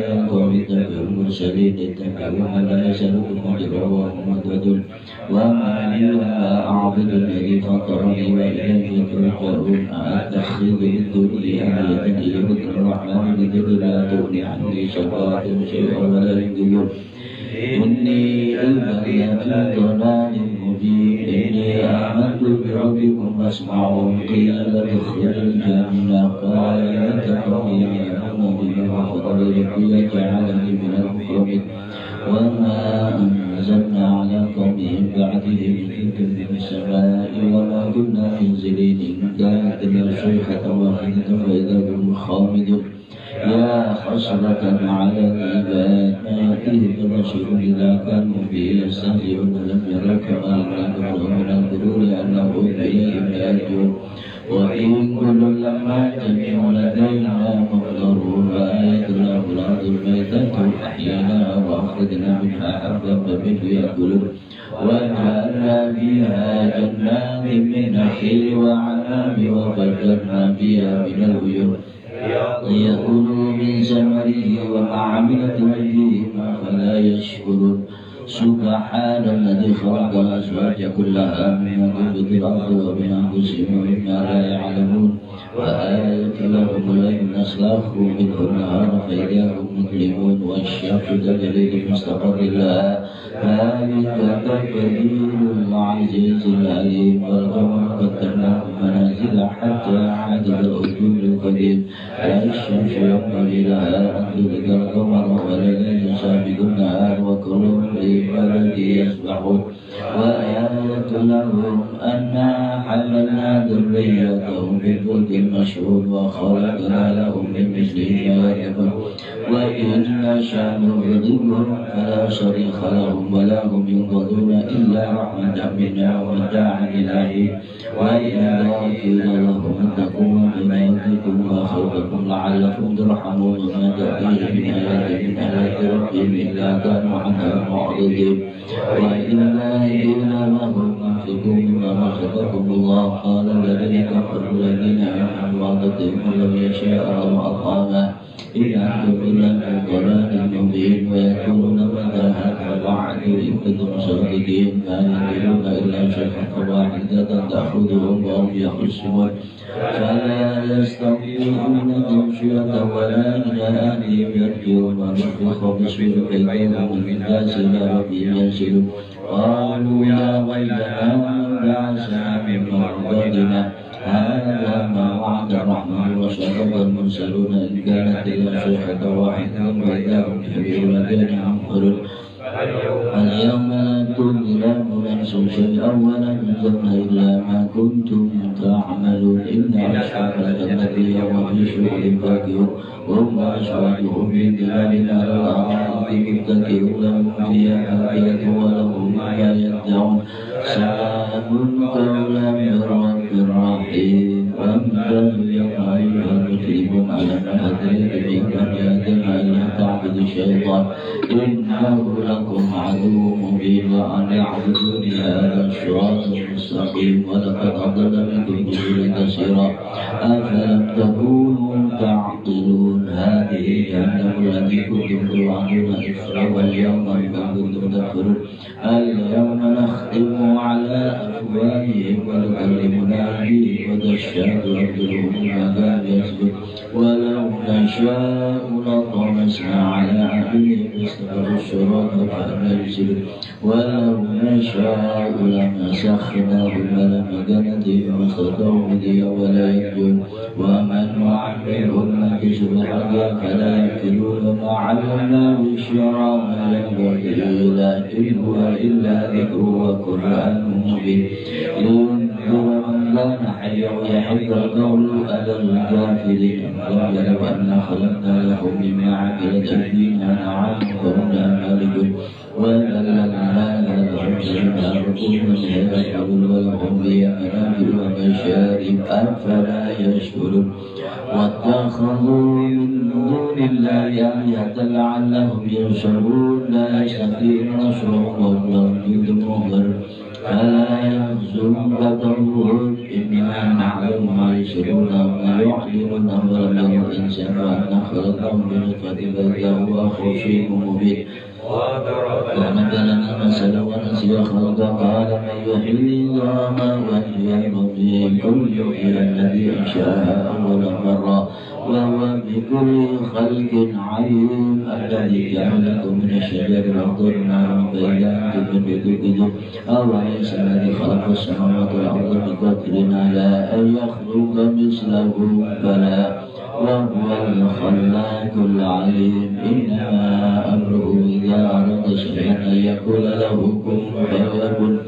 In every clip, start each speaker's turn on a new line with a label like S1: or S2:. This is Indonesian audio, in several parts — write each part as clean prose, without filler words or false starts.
S1: القوم اتبعوا المرسلين اتبعوا من لا يسألكم أجرا وهم مهتدون وما لي ولا أعبد الذي فطرني وإليه ترجعون أتخذ من دونه آلهة إن يردني الرحمن بضر لا تغني عني شفاعتهم شيئا ولا ينقذون إني إذا لفي ضلال مبين إني آمنت بربكم فاسمعون قيل ادخل الجنة قال يتقي يعلم بما فضل ربي جعلني من المكرمين وما أنزلنا على قومه بعده من كتب السماء وما كنا منزلين إن كانت إلا صيحة واحدة فإذا هم خامدون يا حسرة على العباد ما يأتيهم من رسول إذا كانوا به يستهزئون لم يروا كما أهلكناهم من القرون أنهم إليهم لا يرجعون وإن كل لما جميع لدينا محضرون وآية له الأرض الميتة أحييناها وأخرجنا منها حبا فمنه يأكلون وجعلنا فيها جنات من نخيل وعناب وفجرنا فيها من العيون ليأكلوا من ثمره وما عملت أيديهم فلا يشكرون سبحان الذي خلق الأزواج كلها مما تنبت الأرض ومن أنفسهم ومما لا يعلمون وآية لهم الليل نسلخ منه النهار فإذا هم مظلمون والشمس تجري لمستقر لها ذلك تقدير العزيز العليم والقمر قدرناه منازل حتى عاد كالأرجل القديم لا الشمس ينبغي لها أن تدرك القمر والليل سابق النهار وكل في فلك يسبحون وآية لهم أنا حملنا ذريتهم في الفلك المشحون وخلقنا لهم من مثله ما يركبون وإن نشأ نغرقهم فلا صريخ لهم ولا هم ينقذون إلا رحمة منا ومتاعا إليه وإذا قيل لهم اتقوا بما يأتيكم وخوفكم لعلكم ترحمون وما تأتيهم من آية من آيات ربهم إلا كانوا عنها معرضين وإذا قيل لهم أنفقوا مما رزقكم الله قال الذين كفروا الذين آمنوا وعدتهم لم يشاء الله أطعامه إن أنتم إلا في ضلال مبين ويقولون متى هذا الوعد إن كنتم صادقين ما يقولون إلا شيئا واحدة تأخذهم وهم يخصمون فلا يستطيعون تمشية ولا إلى أهلهم يرجعون ونفخ بصير بينهم من الناس إلى ربهم ينزلون قالوا يا ويلنا من بعثنا من مرقدنا هذا ما وعد الرحمن وصدق المرسلون إن كانت إلا صيحة واحدة وإذا هم جميع لدينا ينظرون اليوم لا تظلم نفس شيئا ولا تجزون إلا ما كنتم تعملون إن أصحاب الجنة يوم في شغل فاكهون وهم أزواجهم في ظلال على الأرائك متكئون لهم فيها فاكهة ولهم ما يدعون سلام قولا من رب رحيم وامتازوا اليوم أيها المسلمون على ما أتيت به بني آدم ألا تعبدوا الشيطان إنه لكم عدو مبين وأن اعبدوني هذا الصراط المستقيم ولقد أضل منكم رسلا كثيرا أفلم تكونوا تعقلون هذه جهنم التي كنتم توعدون اصلوها اليوم بما كنتم تكفرون اليوم نختم على أفواههم ونكلمنا أيديهم وتشهد أرجلهم بما كانوا يكسبون ولو نشاء لطمسنا على أعينهم فاستكبروا الصراط فأنى يبصرون ولو نشاء لمسخناهم فلمكنتهم ما استطاعوا هديا ولا يرجون ومن نعمرهم نكسه الحياة فلا يأكلون ما علمناه الشرع ما ينبغي له إن هو إلا ذكر وقرآن مبين لينذر من كان حيا ويحق القول على الكافرين ألم يروا أنا خلقنا لهم مما عملت أيدينا أنعاما فهم لها مالكون وذللنا لهم فيها بطونا يأكلون ولهم فيها منافع ومشارب أفلا يشكرون واتخذوا من دون الله آلهة لعلهم ينصرون لا يستطيعون نصرهم وهم لهم جند مهتدون فلا يحزنك قولهم إنما نعلم ما يسرون وما يعلنون ولم يرى الإنسان أنا خلقناه من نطفة فإذا هو خصيم مبين ومثل المثل ونسي خلقه قال من يحيي العظام وهي رميم قل يحيي الذي أنشأها أول مرة وهو بكل خلق عليم الذي جعل لكم من الشجر الأخضر نارا فإذا أنتم منه توقدون أوليس الذي خلق السماوات والأرض بقدر على أن يخلق مثلهم بلى وهو الخلاق العليم إنما أمره إذا أراد شيئا أن يقول له كن فيكون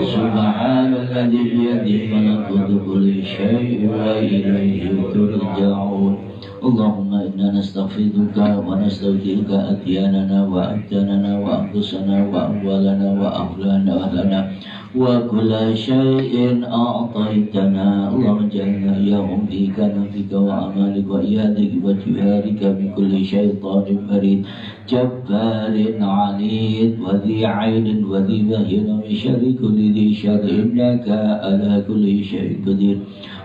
S1: سبحان الذي بيده ملكوت كل شيء وإليه ترجعون اللهم إنا نستغفرك ونستودعك أدياننا وأبداننا وأنفسنا وأموالنا وأهلنا وكل شيء أعطيتنا اللهم اجعلنا إياهم في كنفك وأمالك وإيادك وجوارك من كل شيطان مريد جبار عنيد وذي عين وذي ذهن من شر كل ذي شر إنك على كل شيء قدير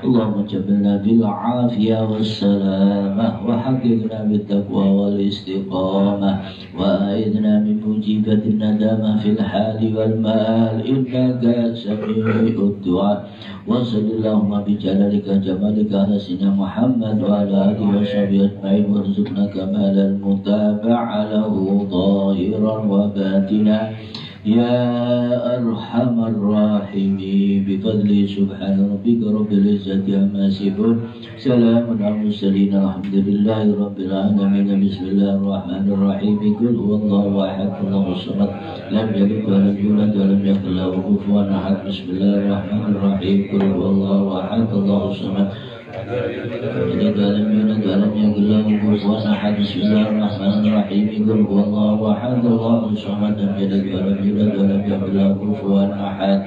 S1: اللهم جبلنا بالعافية والسلامة وحققنا بالتقوى والاستقامة وأعذنا من موجبة الندامة في الحال والمال إنك سميع الدعاء وصل اللهم بجلالك جمالك على سيدنا محمد وعلى آله وصحبه أجمعين وارزقنا كمال المتابعة له ظاهرا وباطنا يا أرحم الراحمين بفضل سبحان ربك رب العزة عما يصفون سلام على المرسلين الحمد لله رب العالمين بسم الله الرحمن الرحيم قل هو الله أحد الله الصمد لم يلد ولم يولد ولم يكن له كفوا أحد بسم الله الرحمن الرحيم قل هو الله أحد الله الصمد يلد ولم يولد ولم يكن له كفوا أحد بسم الله الرحمن الرحيم قل هو الله أحد الله الصمد لم يلد ولم يولد ولم يكن له كفوا أحد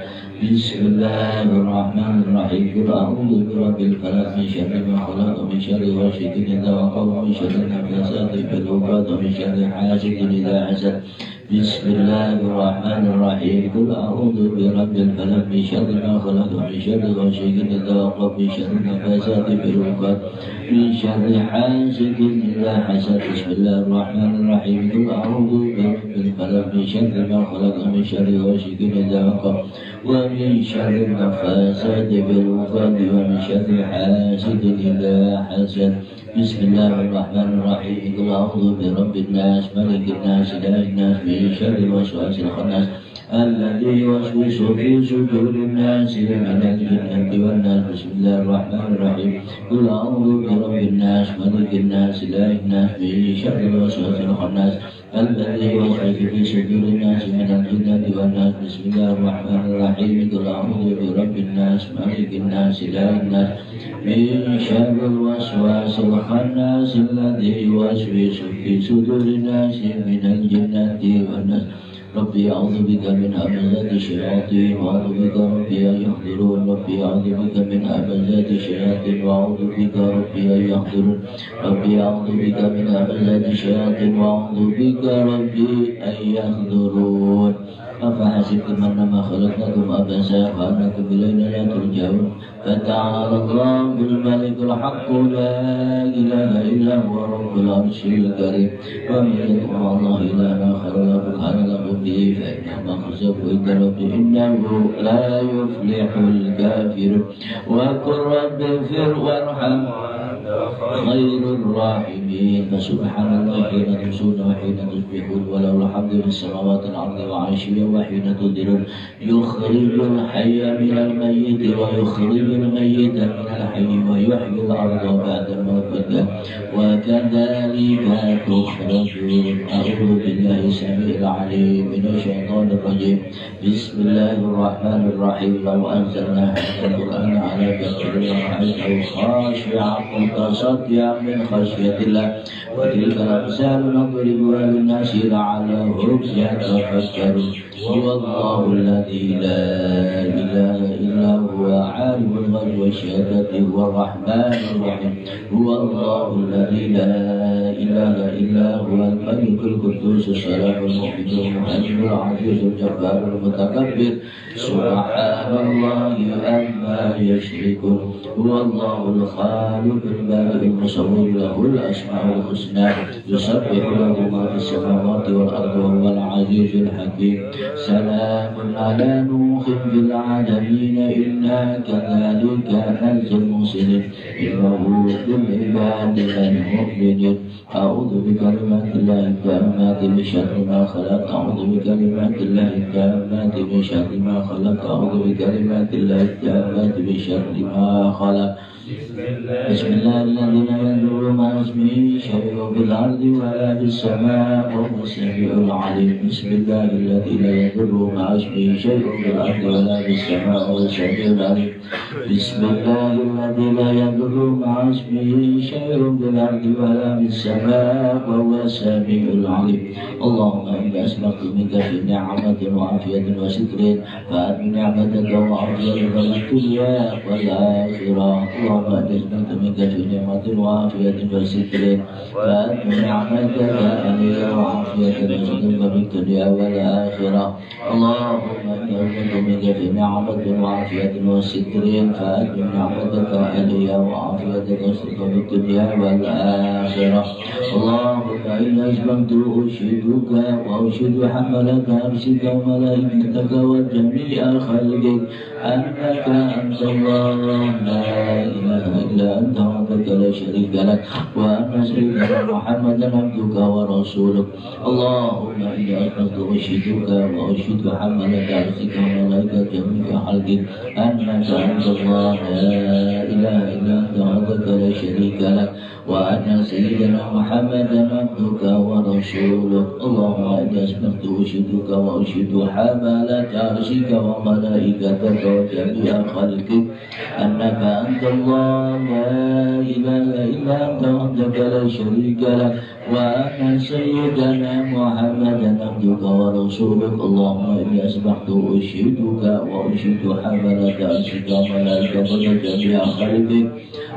S1: بسم الله الرحمن الرحيم قل أعوذ برب الفلق من شر ما خلق ومن شر غاسق إذا وقب ومن شر النفاثات في العقد ومن شر حاسد إذا حسد بسم الله الرحمن الرحيم قل أعوذ برب الفلق من شر ما خلق ومن شر غاسق إذا وقب ومن شر النفاثات في العقد من شر حاسد إذا حسد بسم الله الرحمن الرحيم قل أعوذ برب الفلق من شر ما خلق ومن شر غاسق إذا وقب ومن شر النفاثات في العقد ومن شر حاسد إذا حسد بسم الله الرحمن الرحيم قل أعوذ برب الناس ملك الناس إله الناس من شر الوسواس الخناس الذي يوسوس في صدور الناس من الجنة والناس بسم الله الرحمن الرحيم قل أعوذ برب الناس ملك الناس إله الناس من شر الوسواس الخناس الذي يوسوس في صدور الناس من الجنة والناس بسم الله الرحمن الرحيم قل أعوذ برب الناس ملك الناس إله الناس من شر الوسواس الخناس الذي يوسوس في صدور الناس من الجنة والناس ربي أعوذ بك من همزات الشياطين وأعوذ بك ربي أن يحضرون ربي أعوذ بك من همزات الشياطين وأعوذ بك ربي أن يحضرون ربي أعوذ بك من همزات الشياطين وأعوذ بك ربي أن يحضرون أفحسبتم أنما خلقناكم عبثا وأنكم إلينا لا ترجعون فتعالى الله الملك الحق لا إله إلا هو رب العرش الكريم ومن يدعو الله إلها آخر لا برهان له به فإنما خسف عند ربه إنه لا يفلح الكافرون وقل رب اغفر وارحم خير الراحمين فسبحان الله حين تمسون وحين تصبحون وله الحمد في السماوات والأرض وعشيا وحين تظهرون يخرج الحي من الميت ويخرج الميت من الحي ويحيي الأرض بعد موتها وكذلك تخرجون أعوذ بالله السميع العليم من الشيطان الرجيم بسم الله الرحمن الرحيم لو أنزلنا هذا القرآن على جبل لرأيته خاشعا متصدعا من خشية الله وتلك الأمثال نضربها للناس لعلهم يتفكرون هو الله الذي لا إله إلا هو عالم الغيب والشهادة هو الرحمن الرحيم هو الله الذي لا إله إلا هو الملك القدوس السلام المؤمن المهيمن العزيز الجبار المتكبر سبحان الله عما يشركون هو الله الخالق البارئ المصور له الأسماء الحسنى يسبح له ما في السماوات والأرض وهو العزيز الحكيم سلام على نوح في العالمين إنا كذلك نجزي المحسنين إنه بالعباد المؤمنين أعوذ بكلمات الله التامات من شر ما خلق أعوذ بكلمات الله التامات من شر ما خلق أعوذ بكلمات الله التامات من شر ما خلق بسم الله الذي لا يضر مع اسمه شيء في الأرض ولا في السماء وهو السميع العليم بسم الله الذي لا يضر مع اسمه شيء في الأرض ولا في السماء وهو السميع العليم بسم الله الذي لا يضر مع اسمه شيء في الأرض ولا في السماء وهو السميع العليم اللهم إني أسألك منك في نعمة وعافية وستر فأدم نعمتك وعافيتك في الدنيا والآخرة اللهم أجزمت منك في نعمة وعافية وستر فأدم نعمتك علي وعافيتك وستر في الدنيا والآخرة اللهم أجزمت منك في نعمة وعافية وستر فأدم نعمتك علي وعافيتك وستر في الدنيا والآخرة اللهم إني أسلمت أشهدك وأشهد حملك أرشك وملائكتك وجميع خلقك أنك أنت الله لا إله إلا أنت وحدك لا شريك لك وأن سيدنا محمدا عبدك ورسولك اللهم إني أسلمت أشهدك وأشهد حملك أرشك وملائكتك وجميع خلقك أنك أنت الله لا إله إلا أنت وحدك لا شريك لك وأن سيدنا محمدا عبدك ورسولك اللهم إني أسلمت أشهدك وأشهد حملة عرشك وملائكتك وجميع خلقك أنك أنت الله لا إله إلا أنت وحدك لا شريك لك وأن سيدنا محمدا عبدك ورسولك اللهم إني أسلمت أشهدك وأشهد حملة عرشك وملائكتك وجميع خلقك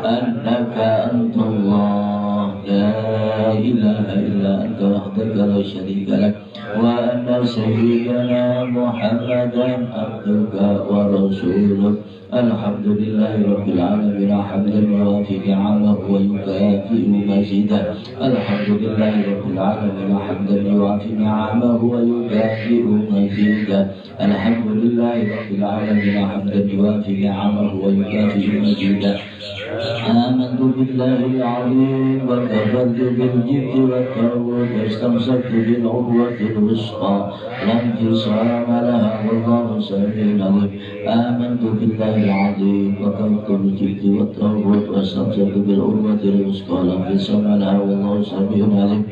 S1: أنك أنت الله لا إله إلا أنت وحدك لا شريك لك وأن سيدنا محمدا عبدك ورسولك الحمد لله رب العالمين حمدا يوافي نعمه ويكافئ مزيدا الحمد لله رب العالمين حمدا يوافي نعمه ويكافئ مزيدا الحمد لله رب العالمين حمدا يوافي نعمه ويكافئ مزيدا آمنت بالله العظيم وكفرت بالجبت والطاغوت واستمسكت بالعروة الوثقى لا انفصام لها والله سميع عليم آمنت بالله العظيم وكفرت بالجبت والطاغوت واستمسكت بالعروة الوثقى لا انفصام لها والله سميع عليم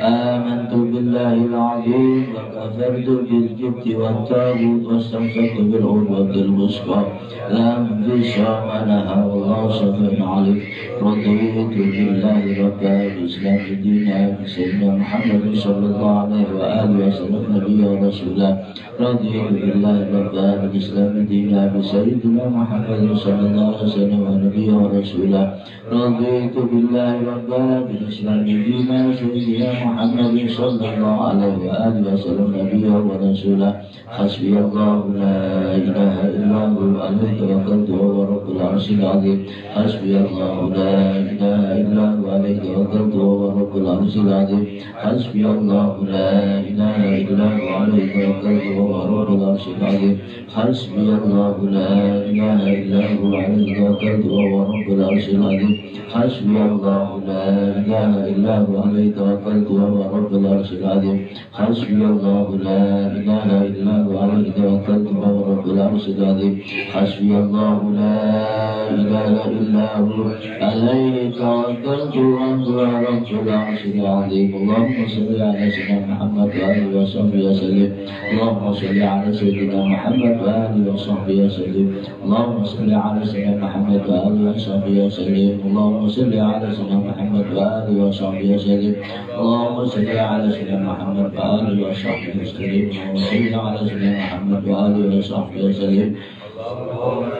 S1: آمنت بالله العظيم وكفرت بالجبت والطاغوت واستمسكت بالعروة الوثقى لا انفصام لها والله سميع عليم رضيت بالله ربا بالإسلام دينا بسيدنا محمد صلى الله عليه وآله وسلم نبيا ورسولا رضيت بالله ربا بالإسلام دينا بسيدنا محمد صلى الله عليه وسلم نبيا ورسولا رضيت بالله ربا بالإسلام دينا بسيدنا محمد صلى الله عليه وآله وسلم نبيا ورسولا حسبي الله لا إله إلا هو عليه توكلت وهو رب العرش العظيم حسبي الله لا إله إلا هو عليه توكلت وهو رب العرش العظيم حسبي الله لا إله إلا هو عليه توكلت وهو رب العرش العظيم حسبي الله لا إله إلا هو عليه توكلت وهو رب العرش العظيم حسبي الله لا إله إلا هو عليه توكلت وهو رب العرش العظيم حسبي الله لا إله إلا هو عليه توكلت وهو رب العرش العظيم حسبي الله لا إله إلا هو عليه توكلت وهو رب العرش العظيم اللهم صل على سيدنا محمد وآله وصحبه وسلم اللهم صل على سيدنا محمد وآله وصحبه وسلم اللهم صل على سيدنا محمد وآله وصحبه وسلم اللهم صل على سيدنا محمد وآله وصحبه وسلم اللهم صل على سيدنا محمد وآله وصحبه وسلم اللهم صل على سيدنا محمد وآله وصحبه وسلم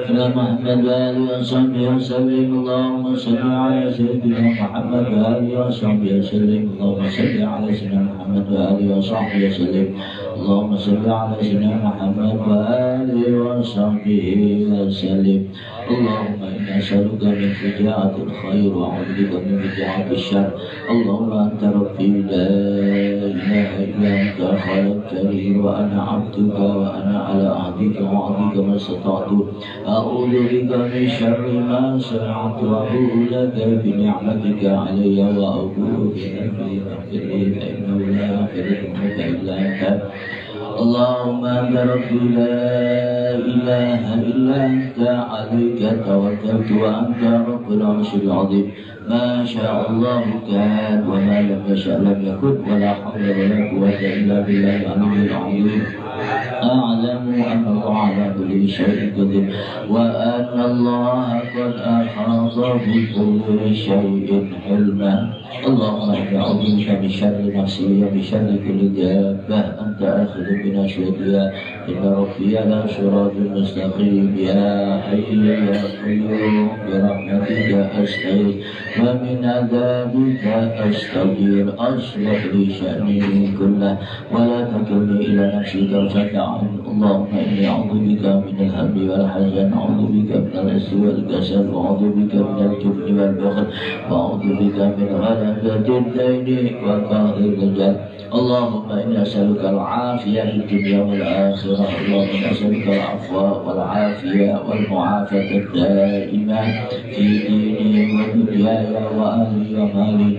S1: سيدنا محمد وآله وصحبه وسلم اللهم صل على سيدنا محمد وآله وصحبه وسلم اللهم صل على سيدنا محمد وآله وصحبه وسلم اللهم صل على سيدنا محمد وآله وصحبه وسلم اللهم إنا نسألك من فجاعة الخير وأعوذ بك من فجاعة الشر اللهم أنت ربي لا إله إلا أنت خلقتني وأنا عبدك وأنا على عهدك ووعدك ما استطعت أعوذ بك من شر ما صنعت وأبوء لك بنعمتك علي وأبوء بذنبي فاغفر لي فإنه لا يغفر الذنوب إلا أنت اللهم أنت ربي لا إله إلا أنت عليك توكلت وأنت رب العرش العظيم ما شاء الله كان وما لم يشأ لم يكن ولا حول ولا قوة إلا بالله العلي العظيم أعلم أن الله على كل شيء قدير وأن الله قد أحاط بكل شيء علما اللهم إني أعوذ بك من شر نفسي ومن شر كل دابة أنت آخذ بناصيتها إن ربي على صراط مستقيم يا حي يا قيوم برحمتك أستغيث ومن عذابك أستغفر أصلح لي شأني كله ولا تكلني إلى نفسي طرفة عين اللهم إني أعوذ بك من الهم والحزن أعوذ بك من الأسى والكسل وأعوذ بك من الجبن والبخل وأعوذ بك من غلبة الدين وقهر الرجال اللهم إني أسألك العافية في الدنيا والآخرة اللهم إني أسألك العفو والعافية والمعافاة الدائمة في ديني ودنياي وأهلي ومالي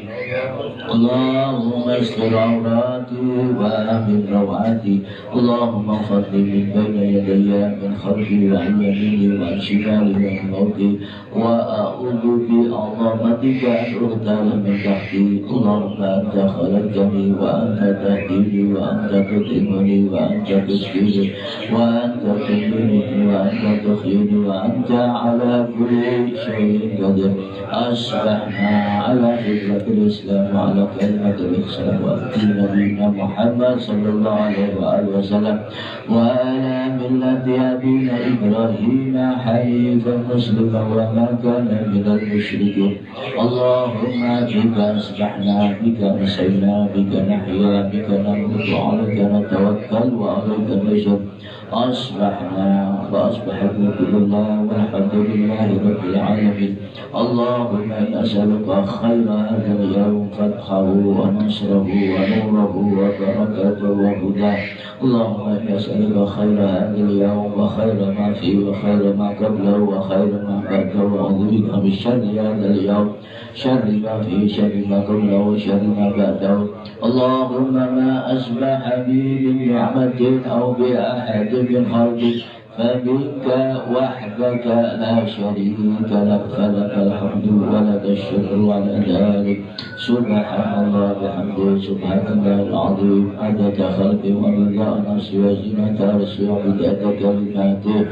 S1: اللهم استر عوراتي وآمن روعاتي اللهم اغفر لي من بين يدي من خلفي وعن يميني وعن شمالي وعن موتي وأعوذ بعظمتك أن أغتال من تحتي اللهم أنت خلقتني وأنت تهديني وأنت تطعمني وأنت تسقيني وأنت تميني وأنت تحييني وأنت على كل شيء قدير أصبحنا على فطرة الإسلام وعلى كلمة الإحسان وأتي نبينا محمد صلى الله عليه وآله وسلم وعلى ملة أبينا إبراهيم حنيفا مسلما وما كان من المشركين اللهم بك أصبحنا بك أمسينا بك نحيا بك نموت عليك نتوكل وعليك نشر أصبحنا فأصبح الملك لله والحمد لله رب العالمين اللهم إني أسألك خير هذا اليوم فتحه ونصره ونوره وبركاته وهداه اللهم إني أسألك خير هذا اليوم وخير ما فيه وخير ما قبله وخير ما بعده وأعوذ بك من شر هذا اليوم شر ما فيه شر ما قبله وشر ما بعده اللهم ما أصبح بي من نعمة أو بأحد من خلقك فمنك وحدك لا شريك لك فلك الحمد ولك الشكر على ذلك سبحان الله بحمده سبحان الله العظيم عدد خلقه ورضا نفسه وزنة عرشه ومداد كلماته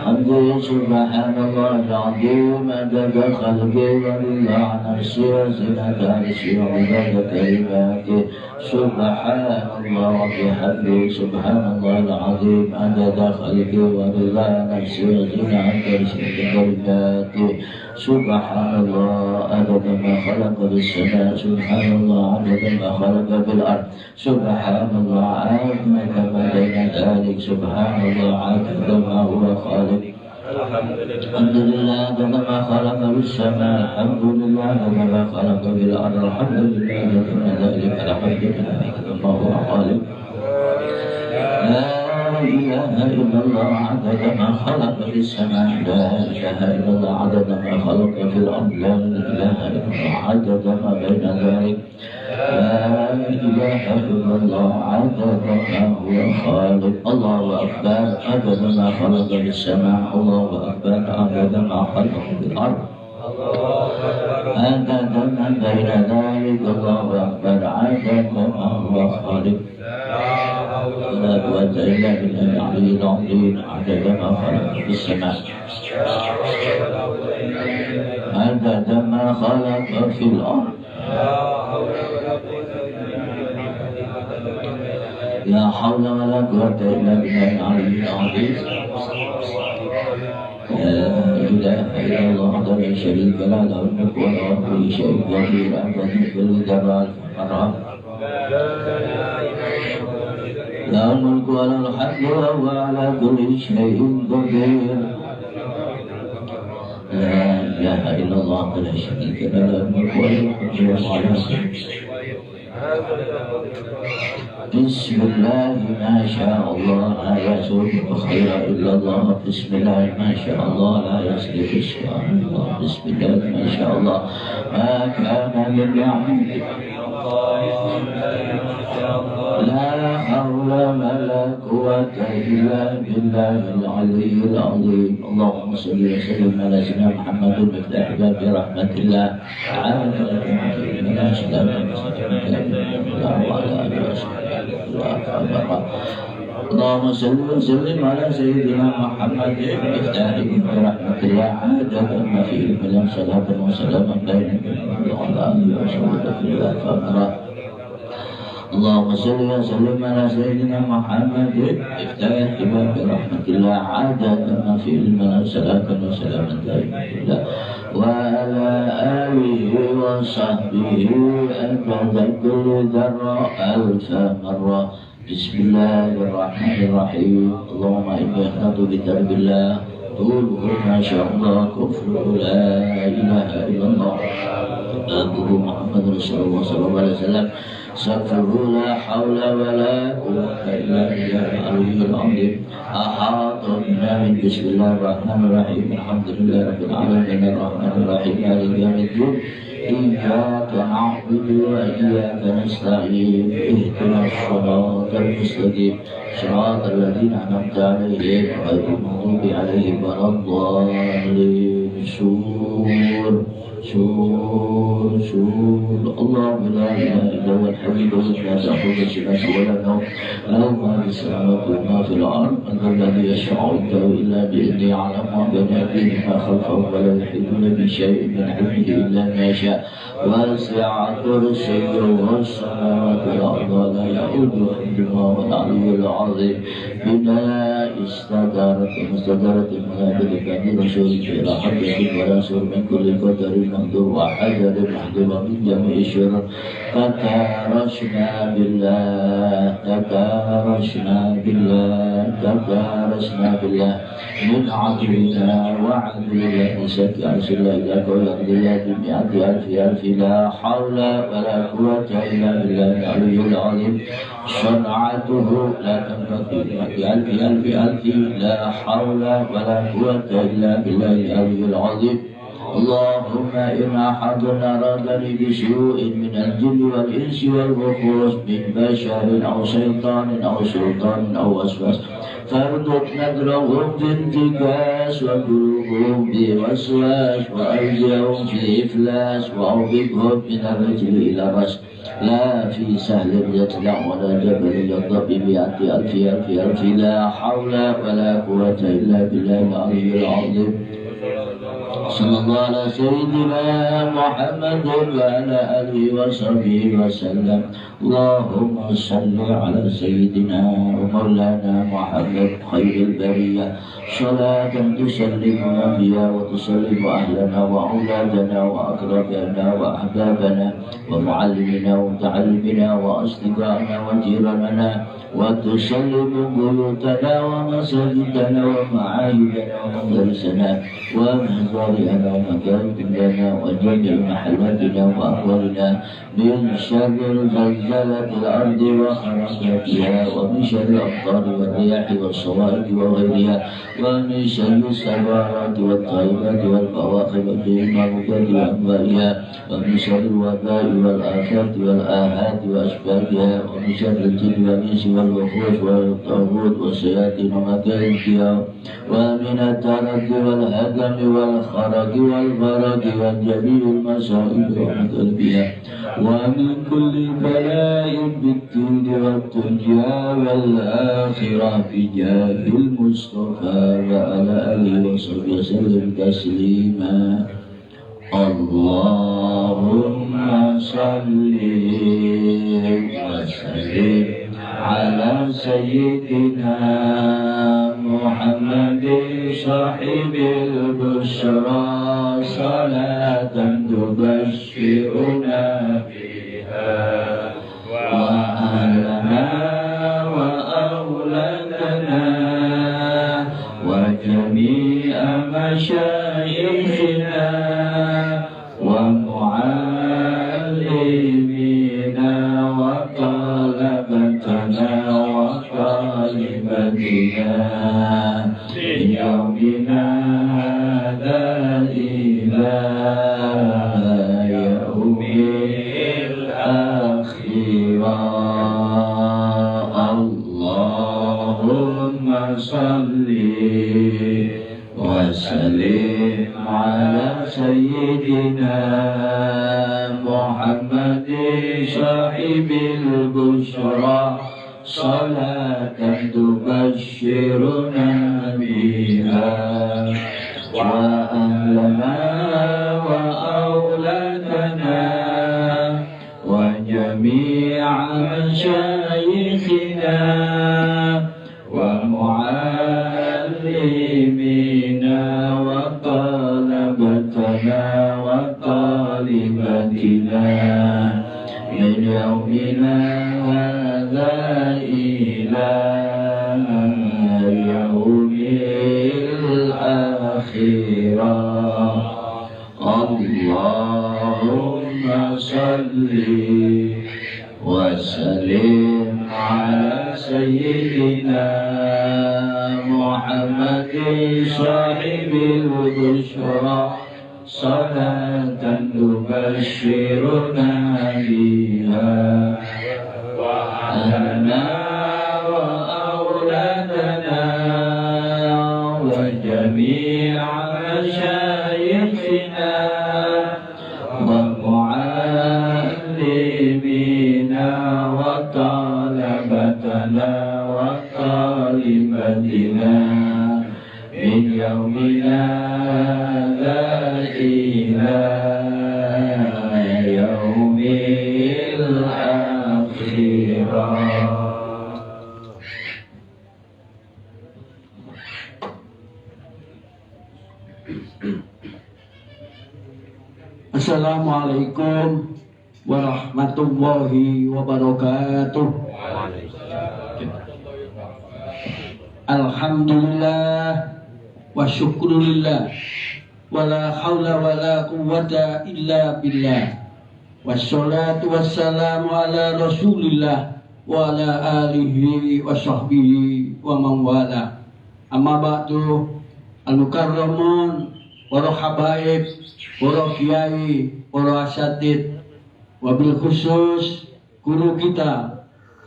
S1: حمده سبحان الله العظيم عدد خلقه ورضا نفسه وزنة عرشه ومداد كلماته سبحان الله وبحمده سبحان الله العظيم عدد خلقه ورضا نفسه وزنة عرشه وكلماته سبحان الله عدد ما خلق بالسماء سبحان الله عدد ما خلق بالأرض سبحان الله عدد ما بين ذلك سبحان الله عدد ما هو خالق الحمد لله عدد ما خلق بالسماء الحمد لله عدد ما خلق بالأرض الحمد لله عدد ما ذلك الحمد لله عدد ما هو خالق لا إله إلا الله عدد ما خلق في السماء لا إله إلا الله عدد ما خلق في الأرض لا إله إلا الله عدد ما بين ذلك لا إله إلا الله عدد ما هو خالق الله أكبر عدد ما خلق في السماء الله أكبر عدد ما خلق في الأرض عدد ما بين ذلك الله أكبر عدد ما هو خالق لا قوة إلا بالله العلي العظيم عدد ما خلق في السماء عدد ما خلق في الأرض لا حول ولا قوة إلا بالله العلي العظيم. لا إله إلا الله وحده لا شريك له له الملك وله كل شيء قدير أبدا كل ذرات حرام له الملك وله الحمد وهو على كل شيء قدير. لا إله إلا الله وحده لا شريك له له الملك وله الحمد وهو على كل شيء. بسم الله ما شاء الله لا يزول خير إلا الله. بسم الله ما شاء الله لا يصرف الشيء الله. بسم الله ما شاء الله ما كان من يعمل لا حول ولا قوة إلا بالله العلي العظيم. اللهم صل وسلم على سيدنا محمد المفتاح باب رحمة الله على من أسلم وعلى آله وصحبه. اللهم صل وسلم على سيدنا محمد المفتاح باب رحمة الله عادة ما في الملام صلاة وسلاما بينك وعلى آله وصحبه. اللهم صل وسلم على سيدنا محمد افتح باب رحمة الله عادة ما في الملأ صلاة وسلاما دائما وعلى آله وصحبه أبدا كل ذرة ألف مرة. بسم الله الرحمن الرحيم. اللهم إني أخلص بدرب الله قوله ما شاء الله كفر لا إله إلا الله أبوه محمد رسول الله صلى الله عليه وسلم سفره لا حول ولا قوة إلا بالله العلي العظيم. أحاط بنا من بسم الله الرحمن الرحيم. الحمد لله رب العالمين الرحمن الرحيم مالك يوم الدين إياك نعبد وإياك نستعين اهدنا الصراط المستقيم صراط الذين أنعمت عليهم غير المغضوب عليهم ولا الضالين. شور الله لا إله إلا هو الحي القيوم لا تأخذه سنة ولا نوم له ما في السماوات وما في الأرض. من الذي يشفع عنده إلا بإذنه يعلم ما بين أيديهم ما خلفهم ولا يحيطون بشيء من علمه إلا ما شاء وسع كرسيه السماوات والأرض ولا يؤوده حفظهما وهو العلي العظيم. بنا استدارت الملائكة بأن رسولك إلى حبة ورسول من كل قدر مهدور وحذر محذور من جميع الشر. تكارشنا بالله من عدونا وعدو نسك عرش الله إلى كل أرضيات بمئة ألف لا حول ولا قوة إلا بالله العلي العظيم. صنعته لا تنقضي بألف لا حول ولا قوة إلا بالله العلي العظيم. اللهم إن أحد أرادني بسوء من الجن والإنس والوحوش من بشر أو شيطان أو سلطان أو وسواس فاردد نذرهم في انتكاس وقلوبهم بوسواس وأرجعهم في إفلاس وأوبقهم من الرجل إلى الرأس لا في سهل يطلع ولا جبل يضرب بمئة ألف لا حول ولا قوة إلا بالله العلي العظيم. صلى الله على سيدنا محمد وعلى آله وصحبه وسلم. اللهم صل على سيدنا ومولانا محمد خير البرية صلاة تسلمنا بها وتسلم أهلنا وأولادنا وأقربنا وأحبابنا ومعلمنا ومتعلمنا وأصدقائنا وجيراننا وتسلم بيوتنا ومساجدنا ومعاهدنا ومدارسنا ومزارعنا ومكاتبنا وجميع محلاتنا وأحوالنا من شر زلزلة الأرض وحركاتها ومن شر الأمطار والرياح والصوارم وغيرها ومن شر السيارات والطائرات والبواخر والموجات وأنواعها ومن شر الوباء والآفات والآهات وأشباهها ومن شر الجن والإنس والوحوش والطاغوت والشياطين ومكائد فيها ومن التردي والهدم والخرج والغرق وجميع المصائب ومثلبها ومن كل بلاء بالدين والدنيا والآخرة بجاه المصطفى وعلى آله وصحبه وسلم تسليما. اللهم صل وسلم على على سيدنا محمد صاحب البشرى صلاة تبشرنا بها وأهلنا وأولادنا وجميع مشايخنا ومعلمينا وطلبتنا وطالبتنا من يومنا هذا إلى يوم الآخرة. اللهم صل وسلم على سيدنا محمد صاحب البشرى صلاة تبشرنا بها وأهلنا وأولادنا وجميع مشايخنا ومعلمينا وطلبتنا وطالبتنا من يومنا هذا إلى يوم الآخرة. اللهم صل وسلم على سيدنا محمد صاحب البشرى صلاة تبشرنا بها وأهلنا وأولادنا وجميع مشايخنا ومعلمينا وطلبتنا وطالبتنا من يومنا هذا إلى يوم الآخرة.
S2: Assalamualaikum warahmatullahi wabarakatuh. Alhamdulillah wa syukrulillah wa la hawla wa la quwwata illa billah wassalatu wassalamu ala rasulillah wa ala alihi wa sahbihi wa man wala. Amma ba'du, al-mukarramun para habaib, para kiai, para asatid, wabil khusus guru kita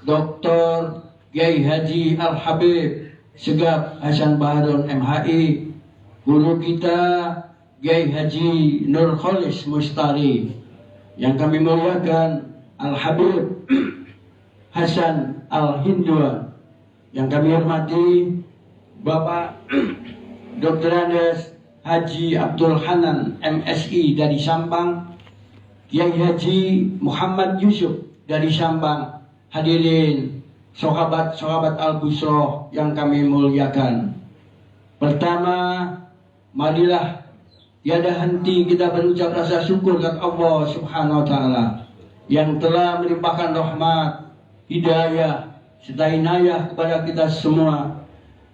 S2: Dr. Kiai Haji Al-Habib Segap Hasan Baharun MHI, guru kita Kiai Haji Nur Kholis Mustari, yang kami muliakan Al-Habib Hasan Al-Hindwa, yang kami hormati Bapak Dr. Andes Haji Abdul Hanan MSI dari Sampang, Kiai Haji Muhammad Yusuf dari Sampang, hadirin sahabat-sahabat Al-Busroh yang kami muliakan. Pertama, marilah tiada henti kita berucap rasa syukur kepada Allah Subhanahu wa Ta'ala yang telah melimpahkan rahmat, hidayah, serta inayah kepada kita semua,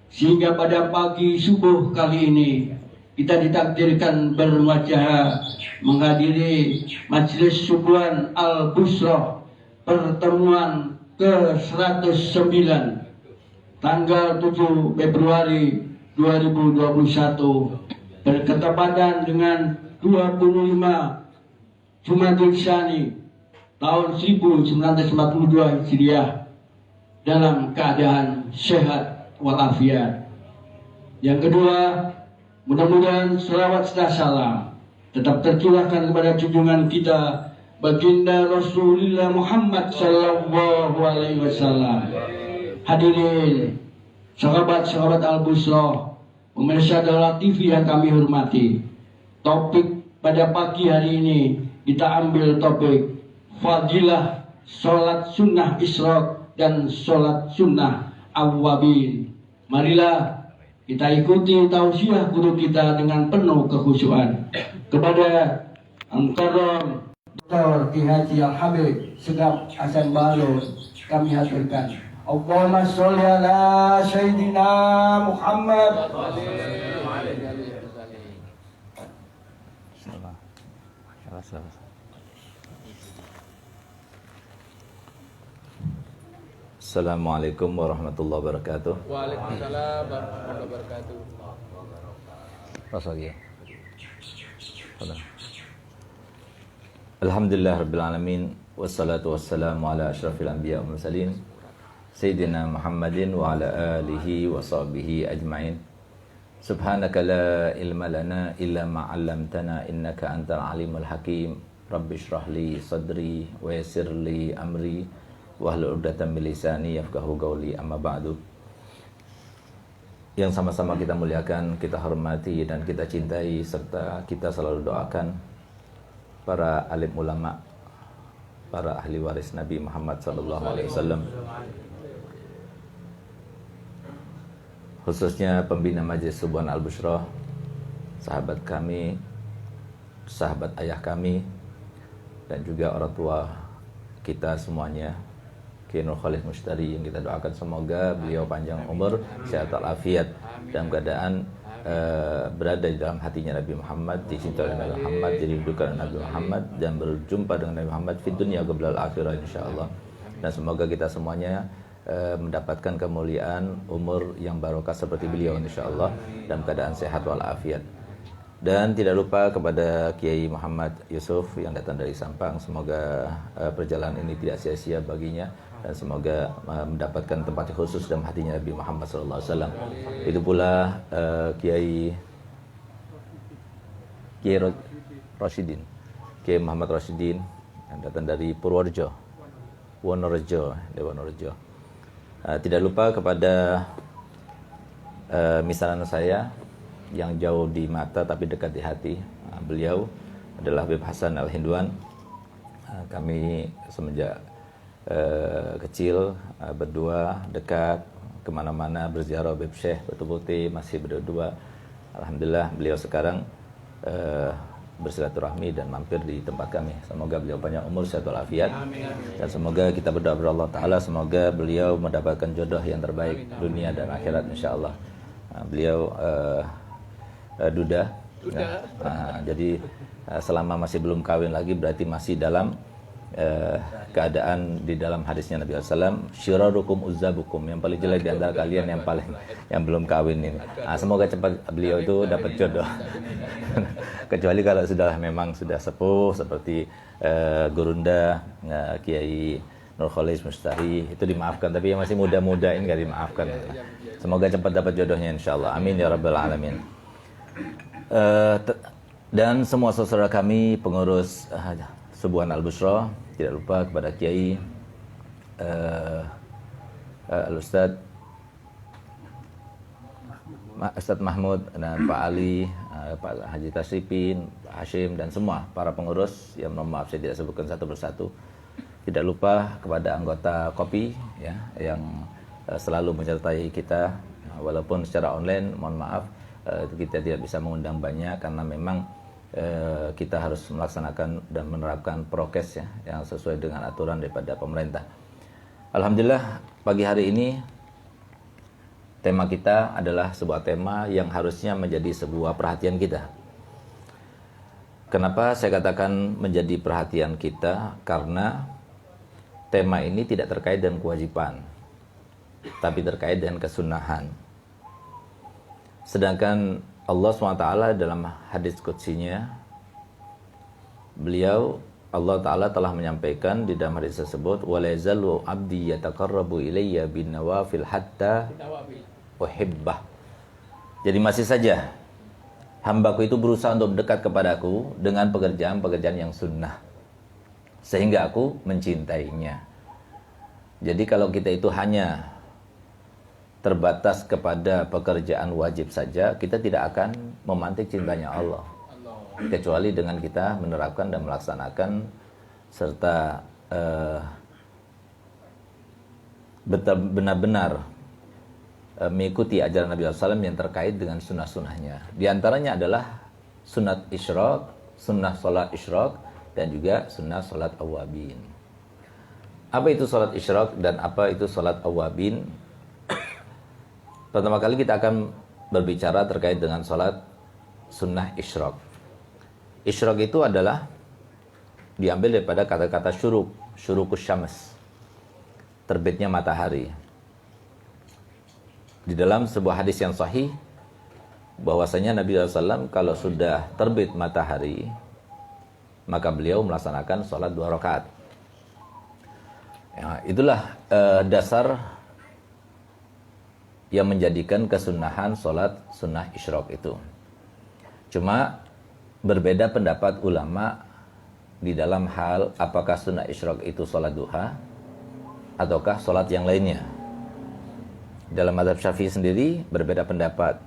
S2: sehingga pada pagi subuh kali ini kita ditakdirkan bermuajah menghadiri majelis subuhan Al-Busroh pertemuan ke-109 tanggal 7 Februari 2021 berketepatan dengan 25 Jumadil Tsani tahun 1942 Hijriah dalam keadaan sehat walafiat. Yang kedua, mudah-mudahan selawat serta salam tetap tercurahkan kepada junjungan kita Baginda Rasulullah Muhammad Sallallahu Alaihi Wasallam. Hadirin, sahabat-sahabat Al-Busroh, pemirsa Daulat TV yang kami hormati, topik pada pagi hari ini kita ambil topik Fadilah Sholat Sunnah Isyraq dan sholat sunnah awwabin. Marilah kita ikuti tausiah guru kita dengan penuh kekhusyuan. Kepada Al-Mukarram Dr. Ki Haji Al-Habib Segaf Hasan Balun kami haturkan Allahumma sholli ala Sayyidina Muhammad.
S3: Assalamualaikum warahmatullahi wabarakatuh.
S4: Waalaikumsalam warahmatullahi wabarakatuh.
S3: Alhamdulillah rabbil alamin wassalatu wassalamu ala asyrafil anbiya wal mursalin sayyidina Muhammadin wa ala alihi wa sahbihi ajmain. Subhanaka la ilma lana illa ma 'allamtana innaka antal alimul hakim. Rabbi shrah li sadri wa yassir li amri wahlul 'uqdatam min lisani yafqahu qawli, amma ba'du. Yang sama-sama kita muliakan, kita hormati dan kita cintai serta kita selalu doakan para alim ulama, para ahli waris Nabi Muhammad sallallahu alaihi wasallam, khususnya pembina Majelis Subuhan Al-Bushra, sahabat kami, sahabat ayah kami, dan juga orang tua kita semuanya, Kiai Nur Khalid Mustari, yang kita doakan semoga beliau panjang umur, sehat walafiat, dalam keadaan berada di dalam hatinya Nabi Muhammad, dicintai oleh Nabi Muhammad, jadi dudukan Nabi Muhammad, dan berjumpa dengan Nabi Muhammad di dunia qabla al-akhirah insyaallah. Dan semoga kita semuanya mendapatkan kemuliaan umur yang barokah seperti beliau insyaallah, dalam keadaan sehat walafiat. Dan tidak lupa kepada Kiai Muhammad Yusuf yang datang dari Sampang, semoga perjalanan ini tidak sia-sia baginya dan semoga mendapatkan tempat khusus dalam hatinya Nabi Muhammad SAW. Itu pula Kiai Rashidin, Kiai Muhammad Rashidin yang datang dari Purworejo, Wonorejo. Tidak lupa kepada misanan saya yang jauh di mata tapi dekat di hati. Beliau adalah Habib Hasan Al-Hinduan. Kami semenjak kecil berdua dekat, kemana-mana berziarah Habib Syekh, betul-betul masih berdua. Alhamdulillah beliau sekarang bersilaturahmi dan mampir di tempat kami. Semoga beliau panjang umur, sehat walafiat, dan semoga kita berdoa kepada Allah Ta'ala semoga beliau mendapatkan jodoh yang terbaik dunia dan akhirat insyaallah. Beliau duda. Ya. Jadi selama masih belum kawin lagi berarti masih dalam keadaan di dalam hadisnya Nabi SAW, syirarukum uzzabukum, yang paling jelek di antara kalian yang belum kawin ini. Semoga cepat beliau itu dapat jodoh. Kecuali kalau memang sudah sepuh seperti Gurunda Kiai Nur Khalid Mustari, itu dimaafkan, tapi yang masih muda-muda ini nggak dimaafkan. Semoga cepat dapat jodohnya insyaallah. Amin ya rabbal alamin. Dan semua saudara kami pengurus Subuhan Al-Bushra, tidak lupa kepada Kiai Al-Ustadz Mahmud dan Pak Ali, Pak Haji Tasripin, Pak Hashim, dan semua para pengurus yang maaf saya tidak sebutkan satu persatu. Tidak lupa kepada anggota Kopi ya, yang selalu menyertai kita walaupun secara online, mohon maaf kita tidak bisa mengundang banyak karena memang kita harus melaksanakan dan menerapkan prokes ya, yang sesuai dengan aturan daripada pemerintah. Alhamdulillah pagi hari ini tema kita adalah sebuah tema yang harusnya menjadi sebuah perhatian kita. Kenapa saya katakan menjadi perhatian kita? Karena tema ini tidak terkait dengan kewajiban, tapi terkait dengan kesunahan. Sedangkan Allah SWT dalam hadis qudsinya, beliau Allah Ta'ala telah menyampaikan di dalam hadis tersebut, wala yazalu abdi yataqarrabu ilayya bin nawafil hatta uhibbah. Jadi masih saja hambaku itu berusaha untuk dekat kepadaku dengan pekerjaan-pekerjaan yang sunnah sehingga aku mencintainya. Jadi kalau kita itu hanya terbatas kepada pekerjaan wajib saja, kita tidak akan memantik cintanya Allah. Kecuali dengan kita menerapkan dan melaksanakan serta benar-benar mengikuti ajaran Nabi SAW yang terkait dengan sunnah-sunnahnya. Di antaranya adalah sunat isyraq, sunnah sholat isyraq, dan juga sunnah sholat awabin. Apa itu sholat isyraq dan apa itu sholat awabin? Pertama kali kita akan berbicara terkait dengan sholat sunnah isyraq. Isyraq itu adalah diambil daripada kata-kata syurukus syams, terbitnya matahari. Di dalam sebuah hadis yang sahih bahwasanya Nabi SAW kalau sudah terbit matahari maka beliau melaksanakan sholat 2 rakaat. Ya, itulah dasar yang menjadikan kesunahan sholat sunnah isyraq itu. Cuma berbeda pendapat ulama di dalam hal apakah sunnah isyraq itu sholat duha ataukah sholat yang lainnya. Dalam mazhab Syafi'i sendiri berbeda pendapat.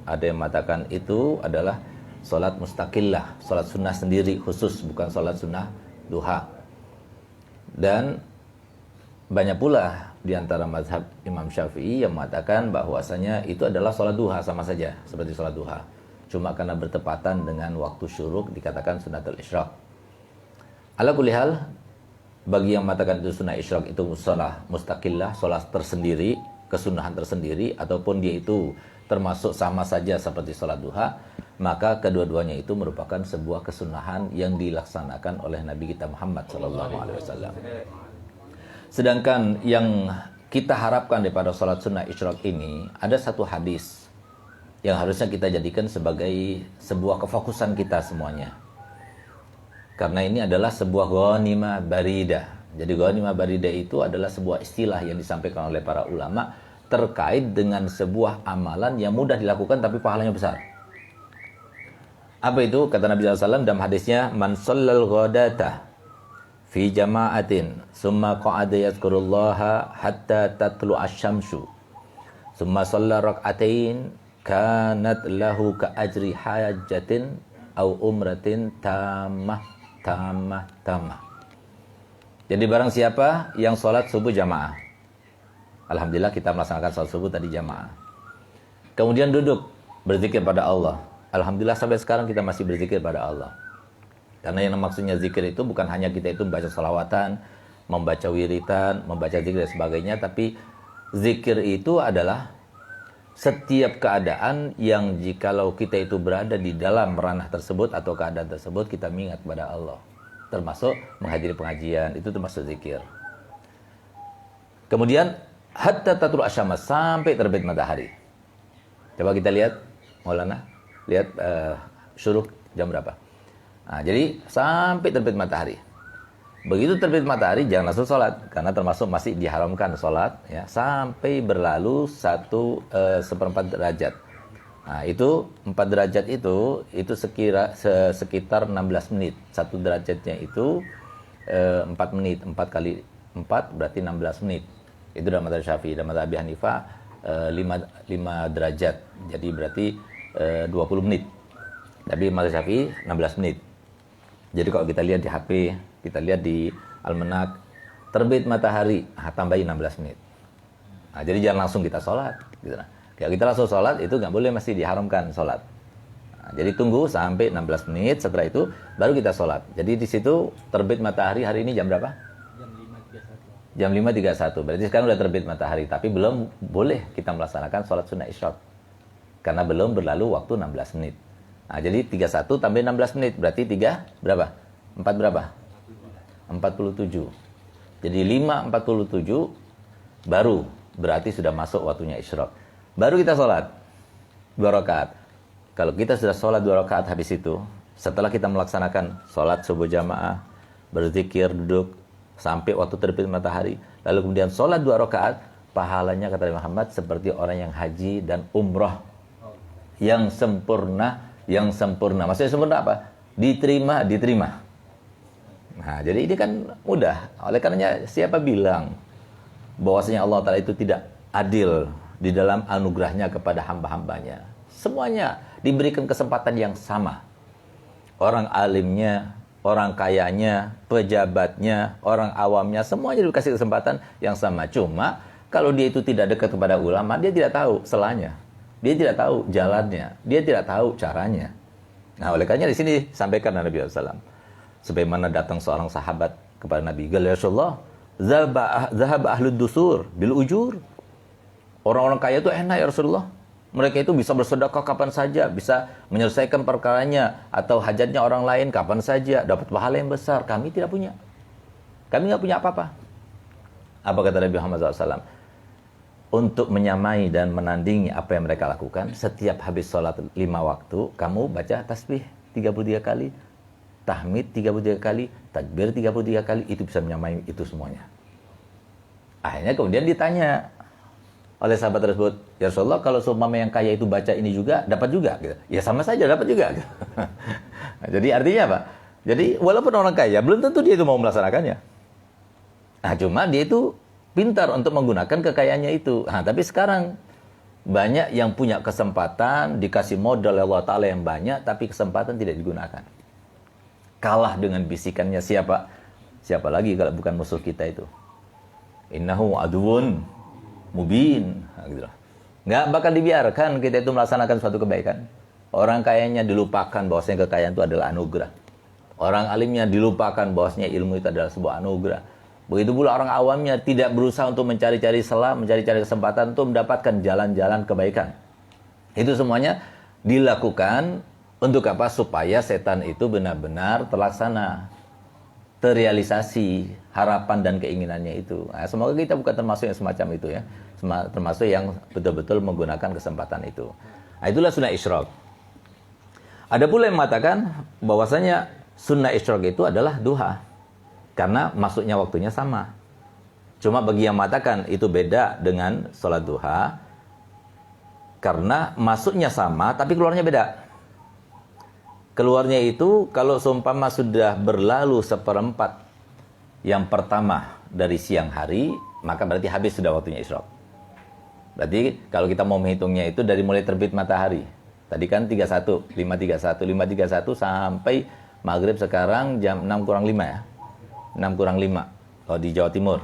S3: Ada yang mengatakan itu adalah sholat mustaqillah, sholat sunnah sendiri khusus, bukan sholat sunnah duha. Dan banyak pula di antara mazhab Imam Syafi'i yang mengatakan bahwasanya itu adalah sholat duha, sama saja seperti sholat duha. Cuma karena bertepatan dengan waktu syuruk dikatakan sunnatul isyraq. Ala kulli hal, bagi yang mengatakan itu sunnah isyraq itu sholat mustaqillah, sholat tersendiri, kesunahan tersendiri, ataupun dia itu termasuk sama saja seperti sholat duha, maka kedua-duanya itu merupakan sebuah kesunahan yang dilaksanakan oleh Nabi kita Muhammad SAW. Sedangkan yang kita harapkan daripada sholat sunnah isyraq ini, ada satu hadis yang harusnya kita jadikan sebagai sebuah kefokusan kita semuanya. Karena ini adalah sebuah ghanimah baridah. Jadi ghanimah baridah itu adalah sebuah istilah yang disampaikan oleh para ulama terkait dengan sebuah amalan yang mudah dilakukan tapi pahalanya besar. Apa itu? Kata Nabi SAW dalam hadisnya, man shallal ghadata fi jama'atin summa qa'ada yadhkurullaha hatta tatlu asy-syamsu summa shalla rak'atain kanat lahu ka ajri hajatin au umratin tamah. Jadi barang siapa yang sholat subuh jamaah, alhamdulillah kita melaksanakan sholat subuh tadi jamaah, kemudian duduk berzikir pada Allah, alhamdulillah sampai sekarang kita masih berzikir pada Allah. Karena yang maksudnya zikir itu bukan hanya kita itu membaca salawatan, membaca wiritan, membaca zikir dan sebagainya, tapi zikir itu adalah setiap keadaan yang jikalau kita itu berada di dalam ranah tersebut atau keadaan tersebut kita mengingat kepada Allah. Termasuk menghadiri pengajian, itu termasuk zikir. Kemudian hatta tatlu asy-syams, sampai terbit matahari. Coba kita lihat, Maulana, lihat syuruk jam berapa. Nah, jadi sampai terbit matahari. Begitu terbit matahari jangan langsung sholat, karena termasuk masih diharamkan sholat ya, sampai berlalu 1/4 derajat. Nah, itu 4 derajat itu sekitar 16 menit. 1 derajatnya itu 4 menit. 4 kali 4 berarti 16 menit. Itu dalam mazhab Syafi'i. Dalam mazhab Abi Hanifah 5 derajat. Jadi berarti 20 menit. Tapi mazhab Syafi'i 16 menit. Jadi kalau kita lihat di HP, kita lihat di almanak, terbit matahari, tambahin 16 menit. Nah, jadi jangan langsung kita sholat. Gitu. Kalau kita langsung sholat, itu nggak boleh, masih diharamkan sholat. Nah, jadi tunggu sampai 16 menit, setelah itu baru kita sholat. Jadi di situ terbit matahari hari ini jam berapa? Jam 5.31. Berarti sekarang udah terbit matahari, tapi belum boleh kita melaksanakan sholat sunnah isyraq. Karena belum berlalu waktu 16 menit. Nah, jadi 31 tambah 16 menit, berarti 3 berapa? 4 berapa? 47. Jadi 5.47 baru berarti sudah masuk waktunya isyraq. Baru kita sholat 2 rakaat. Kalau kita sudah sholat 2 rakaat habis itu, setelah kita melaksanakan sholat subuh jamaah, berzikir, duduk sampai waktu terbit matahari, lalu kemudian sholat 2 rakaat, pahalanya kata Muhammad seperti orang yang haji dan umrah yang sempurna. Maksudnya sempurna apa? Diterima. Nah, jadi ini kan mudah. Oleh karenanya siapa bilang bahwasanya Allah Ta'ala itu tidak adil di dalam anugerahnya kepada hamba-hambanya? Semuanya diberikan kesempatan yang sama. Orang alimnya, orang kayanya, pejabatnya, orang awamnya, semuanya dikasih kesempatan yang sama. Cuma Kalau dia itu tidak dekat kepada ulama, dia tidak tahu selanya. Dia tidak tahu jalannya. Dia tidak tahu caranya. Nah, oleh karena di sini sampaikan Nabi SAW. Sebagaimana datang seorang sahabat kepada Nabi, "Ya Rasulullah, zahab ahlud dusur bil ujur." Orang-orang kaya itu enak ya Rasulullah. Mereka itu bisa bersedekah kapan saja, bisa menyelesaikan perkaranya atau hajatnya orang lain kapan saja, dapat pahala yang besar. Kami tidak punya. Kami nggak punya apa-apa. Apa kata Nabi Muhammad SAW? Untuk menyamai dan menandingi apa yang mereka lakukan, setiap habis sholat 5 waktu, kamu baca tasbih 33 kali, tahmid 33 kali, takbir 33 kali, itu bisa menyamai itu semuanya. Akhirnya kemudian ditanya oleh sahabat tersebut, "Ya Rasulullah, kalau seumpama yang kaya itu baca ini juga, dapat juga?" Gitu. Ya sama saja, dapat juga. Gitu. Nah, jadi artinya apa? Jadi walaupun orang kaya, belum tentu dia itu mau melaksanakannya. Nah, cuma dia itu pintar untuk menggunakan kekayaannya itu. Nah, tapi sekarang banyak yang punya kesempatan, dikasih modal Allah Ta'ala yang banyak, tapi kesempatan tidak digunakan. Kalah dengan bisikannya siapa? Siapa lagi kalau bukan musuh kita itu? Innahu aduun mubin. Nah, gitu. Nggak bakal dibiarkan kita itu melaksanakan suatu kebaikan. Orang kayanya dilupakan bahwasanya kekayaan itu adalah anugerah. Orang alimnya dilupakan bahwasanya ilmu itu adalah sebuah anugerah. Begitu pula orang awamnya tidak berusaha untuk mencari-cari celah, mencari-cari kesempatan untuk mendapatkan jalan-jalan kebaikan. Itu semuanya dilakukan untuk apa? Supaya setan itu benar-benar terlaksana, terrealisasi harapan dan keinginannya itu. Nah, semoga kita bukan termasuk yang semacam itu ya, termasuk yang betul-betul menggunakan kesempatan itu. Nah, itulah sunnah isyraq. Ada pula yang mengatakan bahwasanya sunnah isyraq itu adalah duha. Karena masuknya waktunya sama. Cuma bagi yang mengatakan itu beda dengan sholat duha, karena masuknya sama, tapi keluarnya beda. Keluarnya itu kalau seumpama sudah berlalu 1/4 yang pertama dari siang hari, maka berarti habis sudah waktunya isyraq. Berarti kalau kita mau menghitungnya itu dari mulai terbit matahari. Tadi kan 31, 5.31 sampai maghrib sekarang jam 6 kurang 5 ya. 6 kurang 5 kalau di Jawa Timur.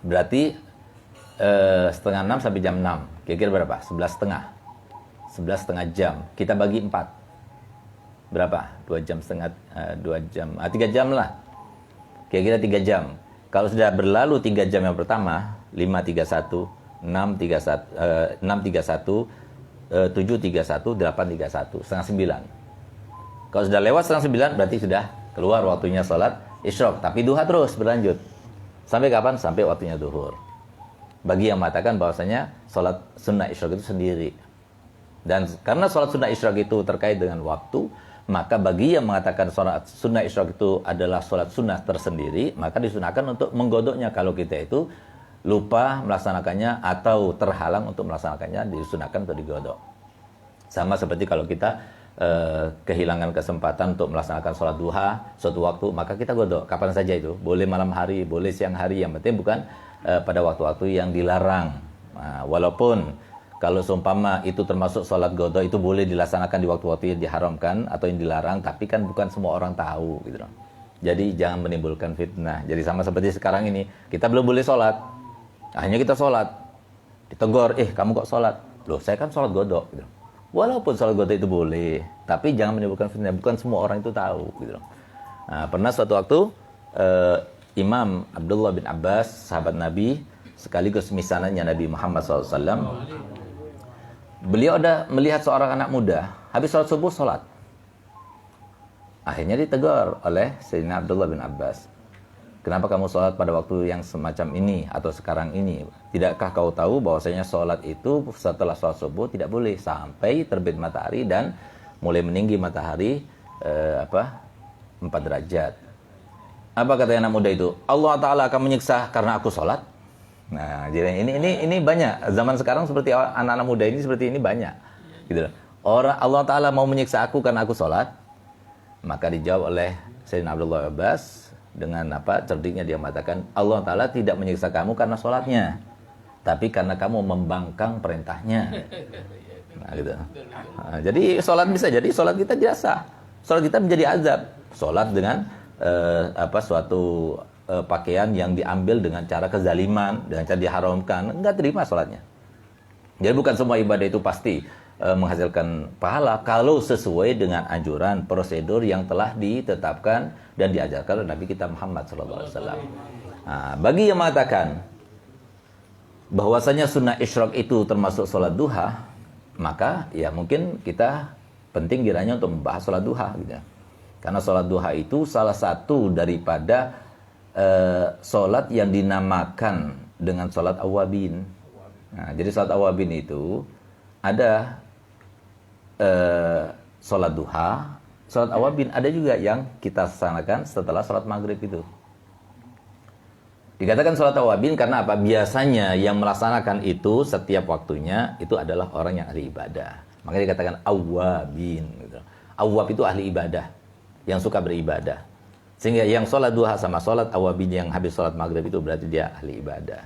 S3: Berarti setengah 6 sampai jam 6. Kira-kira berapa? 11.30. 11,5 jam. Kita bagi 4. Berapa? 2 jam setengah, 2 jam, 3 jam lah. Kira-kira 3 jam. Kalau sudah berlalu 3 jam yang pertama, 5.31, 6.31, 7.31, 8.31, setengah 9. Kalau sudah lewat setengah 9, berarti sudah keluar waktunya sholat isyraq. Tapi duha terus berlanjut. Sampai kapan? Sampai waktunya duhur. Bagi yang mengatakan bahwasanya sholat sunnah isyraq itu sendiri. Dan karena sholat sunnah isyraq itu terkait dengan waktu, maka bagi yang mengatakan sholat sunnah isyraq itu adalah sholat sunnah tersendiri, maka disunahkan untuk menggodoknya. Kalau kita itu lupa melaksanakannya atau terhalang untuk melaksanakannya, disunahkan untuk digodok. Sama seperti kalau kita kehilangan kesempatan untuk melaksanakan sholat duha suatu waktu, maka kita godok kapan saja itu. Boleh malam hari, boleh siang hari, yang penting bukan pada waktu-waktu yang dilarang. Nah, walaupun kalau seumpama itu termasuk sholat godok, itu boleh dilaksanakan di waktu-waktu yang diharamkan atau yang dilarang, tapi kan bukan semua orang tahu gitu loh. Jadi jangan menimbulkan fitnah. Jadi sama seperti sekarang ini, kita belum boleh sholat, akhirnya kita sholat, ditegur, kamu kok sholat? Loh, saya kan sholat godok gitu. Walaupun sholat godok itu boleh, tapi jangan menimbulkan fitnah. Bukan semua orang itu tahu gitu. Nah, pernah suatu waktu Imam Abdullah bin Abbas, sahabat Nabi, sekaligus misanannya Nabi Muhammad SAW, beliau ada melihat seorang anak muda habis sholat subuh sholat. Akhirnya ditegur oleh Sayyidina Abdullah bin Abbas, kenapa kamu sholat pada waktu yang semacam ini atau sekarang ini? Tidakkah kau tahu bahwasanya sholat itu setelah sholat subuh tidak boleh sampai terbit matahari dan mulai meninggi matahari 4 derajat. Apa kata anak muda itu? Allah Ta'ala akan menyiksa karena aku sholat. Nah, jadi ini banyak. Zaman sekarang seperti anak-anak muda ini seperti ini banyak. Gitu. Orang Allah Ta'ala mau menyiksa aku karena aku sholat. Maka dijawab oleh Sayyidina Abdullah Abbas dengan cerdiknya dia mengatakan, Allah Ta'ala tidak menyiksa kamu karena sholatnya, tapi karena kamu membangkang perintahnya. Nah, gitu. Nah, jadi sholat bisa jadi sholat kita tidak sah. Sholat kita menjadi azab. Sholat dengan suatu pakaian yang diambil dengan cara kezaliman, dengan cara diharamkan, enggak terima sholatnya. Jadi bukan semua ibadah itu pasti menghasilkan pahala kalau sesuai dengan anjuran prosedur yang telah ditetapkan dan diajarkan oleh Nabi kita Muhammad SAW. Nah, bagi yang mengatakan bahwasanya sunnah isyraq itu termasuk sholat duha, maka ya mungkin kita penting kiranya untuk membahas sholat duha gitu. Karena sholat duha itu salah satu daripada sholat yang dinamakan dengan sholat awabin. Nah, jadi sholat awabin itu ada sholat duha, sholat awabin, ada juga yang kita laksanakan setelah sholat maghrib itu. Dikatakan sholat awabin karena apa? Biasanya yang melaksanakan itu setiap waktunya itu adalah orang yang ahli ibadah. Makanya dikatakan awabin. Gitu. Awab itu ahli ibadah, yang suka beribadah. Sehingga yang sholat duha sama sholat awabin yang habis sholat maghrib itu berarti dia ahli ibadah.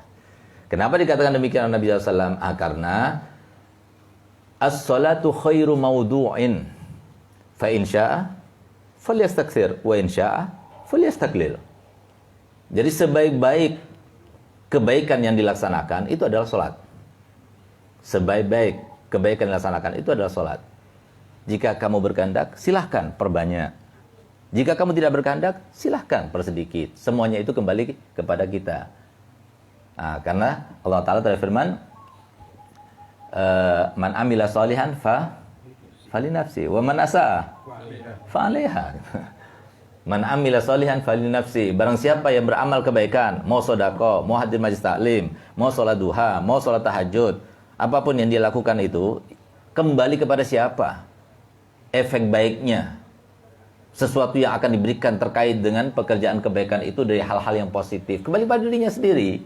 S3: Kenapa dikatakan demikian oleh Nabi SAW? Karena as-salatu khairu mawdu'in fa in sya'a falyastakthir wa in sya'a falyastaklil. Jadi sebaik-baik kebaikan yang dilaksanakan itu adalah salat. Sebaik-baik kebaikan yang dilaksanakan itu adalah salat. Jika kamu berkehendak, silahkan perbanyak. Jika kamu tidak berkehendak, silahkan persedikit. Semuanya itu kembali kepada kita. Nah, karena Allah Ta'ala telah firman, man amila salihan fali nafsi wa man asaa fa 'alaiha. Man amila salihan fali nafsi, barang siapa yang beramal kebaikan, mau sedekah, mau hadir majlis taklim, mau salat duha, mau salat tahajud, apapun yang dia lakukan itu kembali kepada siapa? Efek baiknya, sesuatu yang akan diberikan terkait dengan pekerjaan kebaikan itu dari hal-hal yang positif kembali pada dirinya sendiri.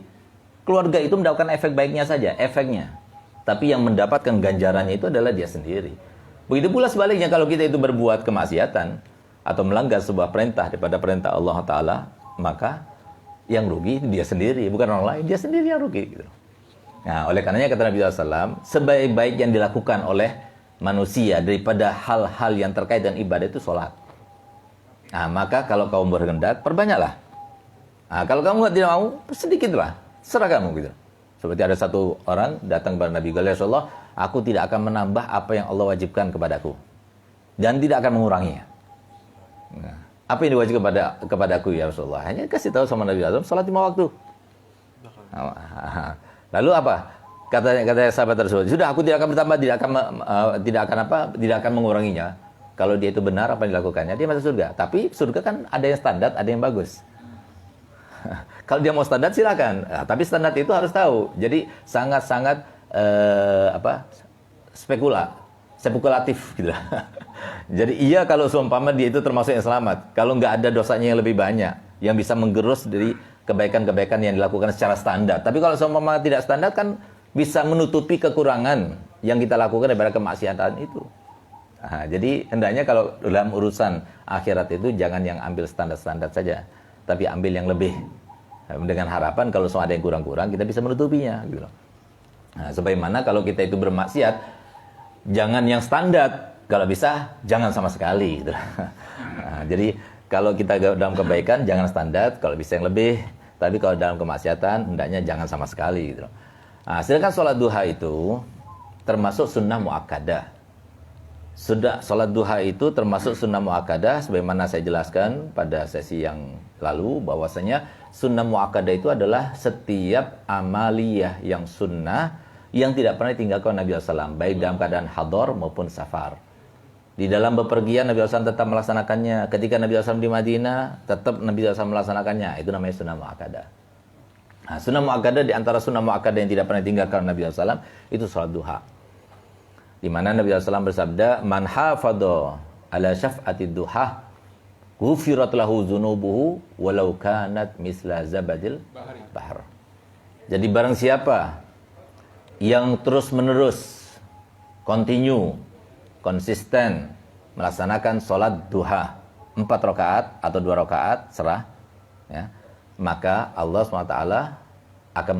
S3: Keluarga itu mendapatkan efek baiknya saja, efeknya. Tapi yang mendapatkan ganjarannya itu adalah dia sendiri. Begitu pula sebaliknya kalau kita itu berbuat kemaksiatan atau melanggar sebuah perintah daripada perintah Allah Ta'ala, maka yang rugi dia sendiri, bukan orang lain, dia sendiri yang rugi. Gitu. Nah, oleh karenanya kata Nabi SAW, sebaik-baik yang dilakukan oleh manusia daripada hal-hal yang terkait dengan ibadah itu sholat. Nah, maka kalau kamu berkehendak, perbanyaklah. Nah, kalau kamu tidak mau, sedikitlah, serah kamu gitu. Seperti ada satu orang datang kepada Nabi, ya Rasulullah, aku tidak akan menambah apa yang Allah wajibkan kepadaku dan tidak akan menguranginya. Nah, apa yang diwajibkan kepadaku ya Rasulullah? Hanya kasih tahu sama Nabi SAW, salat 5 waktu. Lalu apa? Kata sahabat tersebut, sudah aku tidak akan bertambah, tidak akan menguranginya. Kalau dia itu benar apa yang dilakukannya, dia masuk surga. Tapi surga kan ada yang standar, ada yang bagus. Kalau dia mau standar silakan. Nah, tapi standar itu harus tahu. Jadi sangat-sangat spekulatif gitu. Jadi iya kalau seumpama dia itu termasuk yang selamat. Kalau nggak ada dosanya yang lebih banyak, yang bisa menggerus dari kebaikan-kebaikan yang dilakukan secara standar. Tapi kalau seumpama tidak standar kan bisa menutupi kekurangan yang kita lakukan daripada kemaksiatan itu. Nah, jadi hendaknya kalau dalam urusan akhirat itu jangan yang ambil standar-standar saja, tapi ambil yang lebih. Dengan harapan kalau ada yang kurang-kurang kita bisa menutupinya gitu. Nah, sebagaimana kalau kita itu bermaksiat jangan yang standar, kalau bisa jangan sama sekali gitu. Nah, jadi kalau kita dalam kebaikan jangan standar, kalau bisa yang lebih, tapi kalau dalam kemaksiatan hendaknya jangan sama sekali gitu. Nah, sedangkan sholat duha itu termasuk sunnah muakkadah. Sudah sholat duha itu termasuk sunnah muakkadah, sebagaimana saya jelaskan pada sesi yang lalu bahwasanya sunnah muakkadah itu adalah setiap amaliyah yang sunnah yang tidak pernah ditinggalkan Nabi SAW, baik dalam keadaan hadar maupun safar. Di dalam bepergian Nabi SAW tetap melaksanakannya. Ketika Nabi SAW di Madinah, tetap Nabi SAW melaksanakannya. Itu namanya sunnah muakkadah. Nah, sunnah muakkadah, di antara sunnah muakkadah yang tidak pernah ditinggalkan Nabi SAW itu sholat duha. Di mana Nabi SAW bersabda, man hafadha ala syaf'atid duha ghufirat lahu dzunubuhu walau kanat misla zabadil bahr. Jadi barang siapa yang terus-menerus konsisten melaksanakan sholat duha 4 rakaat atau 2 rakaat serah ya, maka Allah SWT akan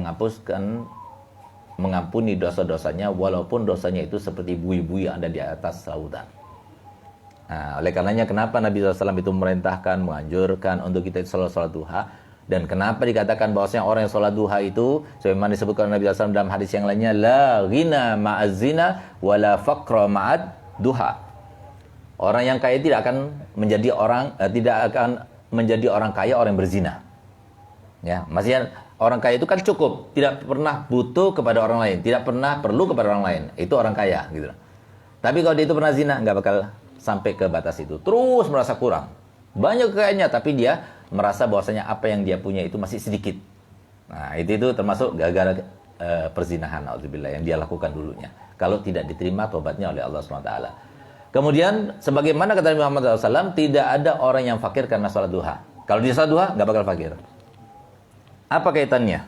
S3: mengampuni dosa-dosanya walaupun dosanya itu seperti buih-buih yang ada di atas lautan. Nah, oleh karenanya kenapa Nabi SAW itu memerintahkan, menganjurkan untuk kita selalu sholat duha? Dan kenapa dikatakan bahwasanya orang yang sholat duha itu sebagaimana disebutkan Nabi SAW dalam hadis yang lainnya, la ghina ma'az zina wala faqra ma'ad duha. Orang yang kaya tidak akan menjadi orang kaya orang yang berzina. Ya, maksudnya orang kaya itu kan cukup, tidak pernah butuh kepada orang lain, tidak pernah perlu kepada orang lain. Itu orang kaya gitu. Tapi kalau dia itu pernah zina, nggak bakal sampai ke batas itu. Terus merasa kurang. Banyak kekayaannya, tapi dia merasa bahwasanya apa yang dia punya itu masih sedikit. Nah, itu termasuk gara-gara perzinahan, auzubillah, yang dia lakukan dulunya. Kalau tidak diterima tobatnya oleh Allah SWT. Kemudian, sebagaimana kata Nabi Muhammad SAW, tidak ada orang yang fakir karena sholat duha. Kalau dia sholat duha, nggak bakal fakir. Apa kaitannya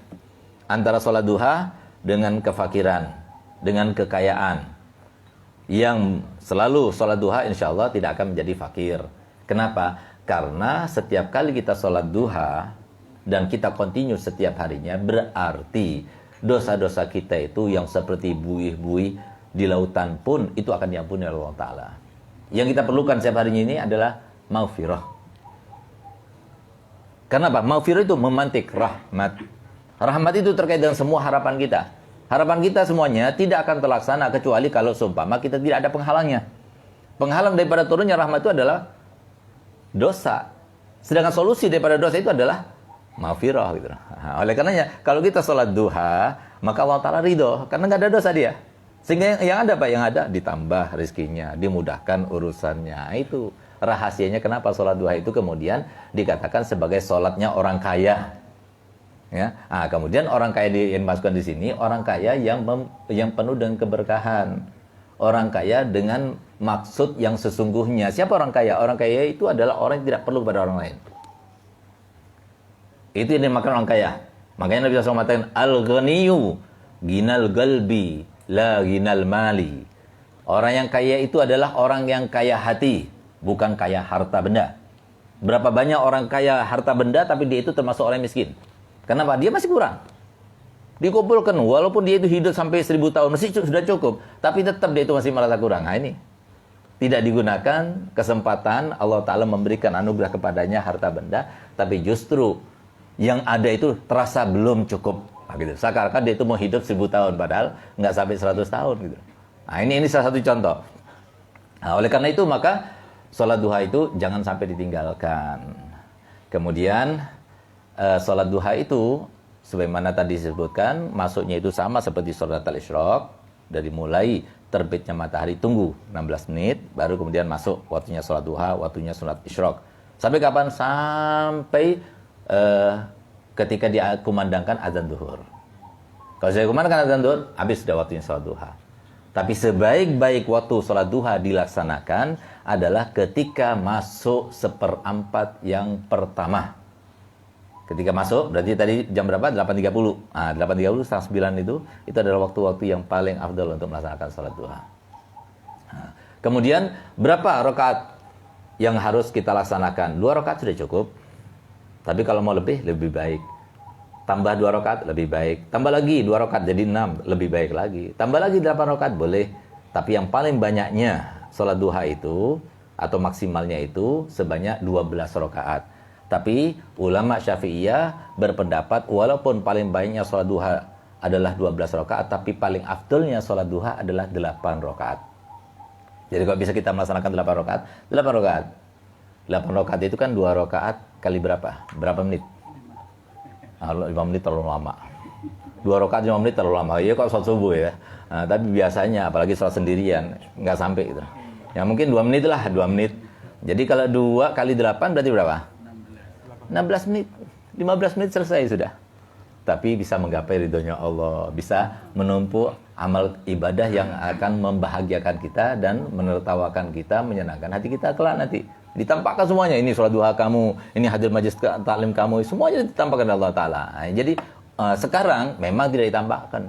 S3: antara sholat duha dengan kefakiran, dengan kekayaan? Yang selalu sholat duha, insya Allah tidak akan menjadi fakir. Kenapa? Karena setiap kali kita sholat duha dan kita continue setiap harinya, berarti dosa-dosa kita itu yang seperti buih-buih di lautan pun itu akan diampuni oleh Allah Ta'ala. Yang kita perlukan setiap harinya ini adalah maghfirah. Kenapa? Maghfirah itu memantik rahmat. Rahmat itu terkait dengan semua harapan kita. Harapan kita semuanya tidak akan terlaksana kecuali kalau seumpama kita tidak ada penghalangnya. Penghalang daripada turunnya rahmat itu adalah dosa. Sedangkan solusi daripada dosa itu adalah maghfirah gitu. Nah, oleh karenanya kalau kita sholat duha, maka Allah Ta'ala ridho karena nggak ada dosa dia. Sehingga yang ada Pak, yang ada ditambah rezekinya, dimudahkan urusannya. Itu rahasianya kenapa sholat duha itu kemudian dikatakan sebagai sholatnya orang kaya. Ya, nah, kemudian orang kaya dimasukkan di sini, orang kaya yang penuh dengan keberkahan. Orang kaya dengan maksud yang sesungguhnya. Siapa orang kaya? Orang kaya itu adalah orang yang tidak perlu kepada orang lain. Itu yang dimakan orang kaya. Makanya Nabi SAW mengatakan, al-ghaniyu ginal galbi, la ginal mali. Orang yang kaya itu adalah orang yang kaya hati, bukan kaya harta benda. Berapa banyak orang kaya harta benda, tapi dia itu termasuk orang miskin. Kenapa? Dia masih kurang. Dikumpulkan, walaupun dia itu hidup sampai 1000 tahun, masih sudah cukup. Tapi tetap dia itu masih merasa kurang. Nah ini, tidak digunakan kesempatan Allah Ta'ala memberikan anugerah kepadanya harta benda, tapi justru yang ada itu terasa belum cukup. Nah, gitu. Seakan-akan dia itu mau hidup 1000 tahun, padahal nggak sampai 100 tahun. Gitu. Nah ini salah satu contoh. Nah, oleh karena itu maka sholat duha itu jangan sampai ditinggalkan. Kemudian sholat duha itu sebagaimana tadi disebutkan, masuknya itu sama seperti sholat al-isyraq. Dari mulai terbitnya matahari, tunggu 16 menit, baru kemudian masuk waktunya sholat duha, waktunya sholat isyraq. Sampai kapan? Sampai ketika dia kumandangkan azan duhur. Kalau saya kumandangkan azan duhur, habis sudah waktunya sholat duha. Tapi sebaik-baik waktu sholat duha dilaksanakan adalah ketika masuk 1/4 yang pertama. Ketika masuk, berarti tadi jam berapa? 8.30. Nah, 8.30, setengah 9 itu adalah waktu-waktu yang paling afdal untuk melaksanakan sholat duha. Nah, kemudian, berapa rakaat yang harus kita laksanakan? 2 rakaat sudah cukup. Tapi kalau mau lebih baik. Tambah 2 rakaat, lebih baik. Tambah lagi 2 rakaat, jadi 6, lebih baik lagi. Tambah lagi 8 rakaat, boleh. Tapi yang paling banyaknya sholat duha itu, atau maksimalnya itu, sebanyak 12 rakaat. Tapi ulama Syafi'iyah berpendapat walaupun paling banyaknya sholat duha adalah 12 rakaat, tapi paling afdalnya sholat duha adalah 8 rakaat. Jadi kalau bisa kita melaksanakan 8 rakaat, 8 rakaat. 8 rakaat itu kan 2 rakaat kali berapa? Berapa menit? 5 menit terlalu lama. 2 rakaat 5 menit terlalu lama. Iya kok sholat subuh ya. Nah, tapi biasanya apalagi sholat sendirian nggak sampai gitu. Ya mungkin 2 menit lah, 2 menit. Jadi kalau 2 kali 8 berarti berapa? 16 menit, 15 menit selesai sudah. Tapi bisa menggapai ridhonya Allah, bisa menumpuk amal ibadah yang akan membahagiakan kita dan menertawakan kita, menyenangkan hati kita kelak nanti. Ditampakkan semuanya, ini sholat duha kamu, ini hadir majlis taklim kamu, semuanya ditampakkan oleh Allah Ta'ala. Nah, jadi sekarang memang tidak ditampakkan.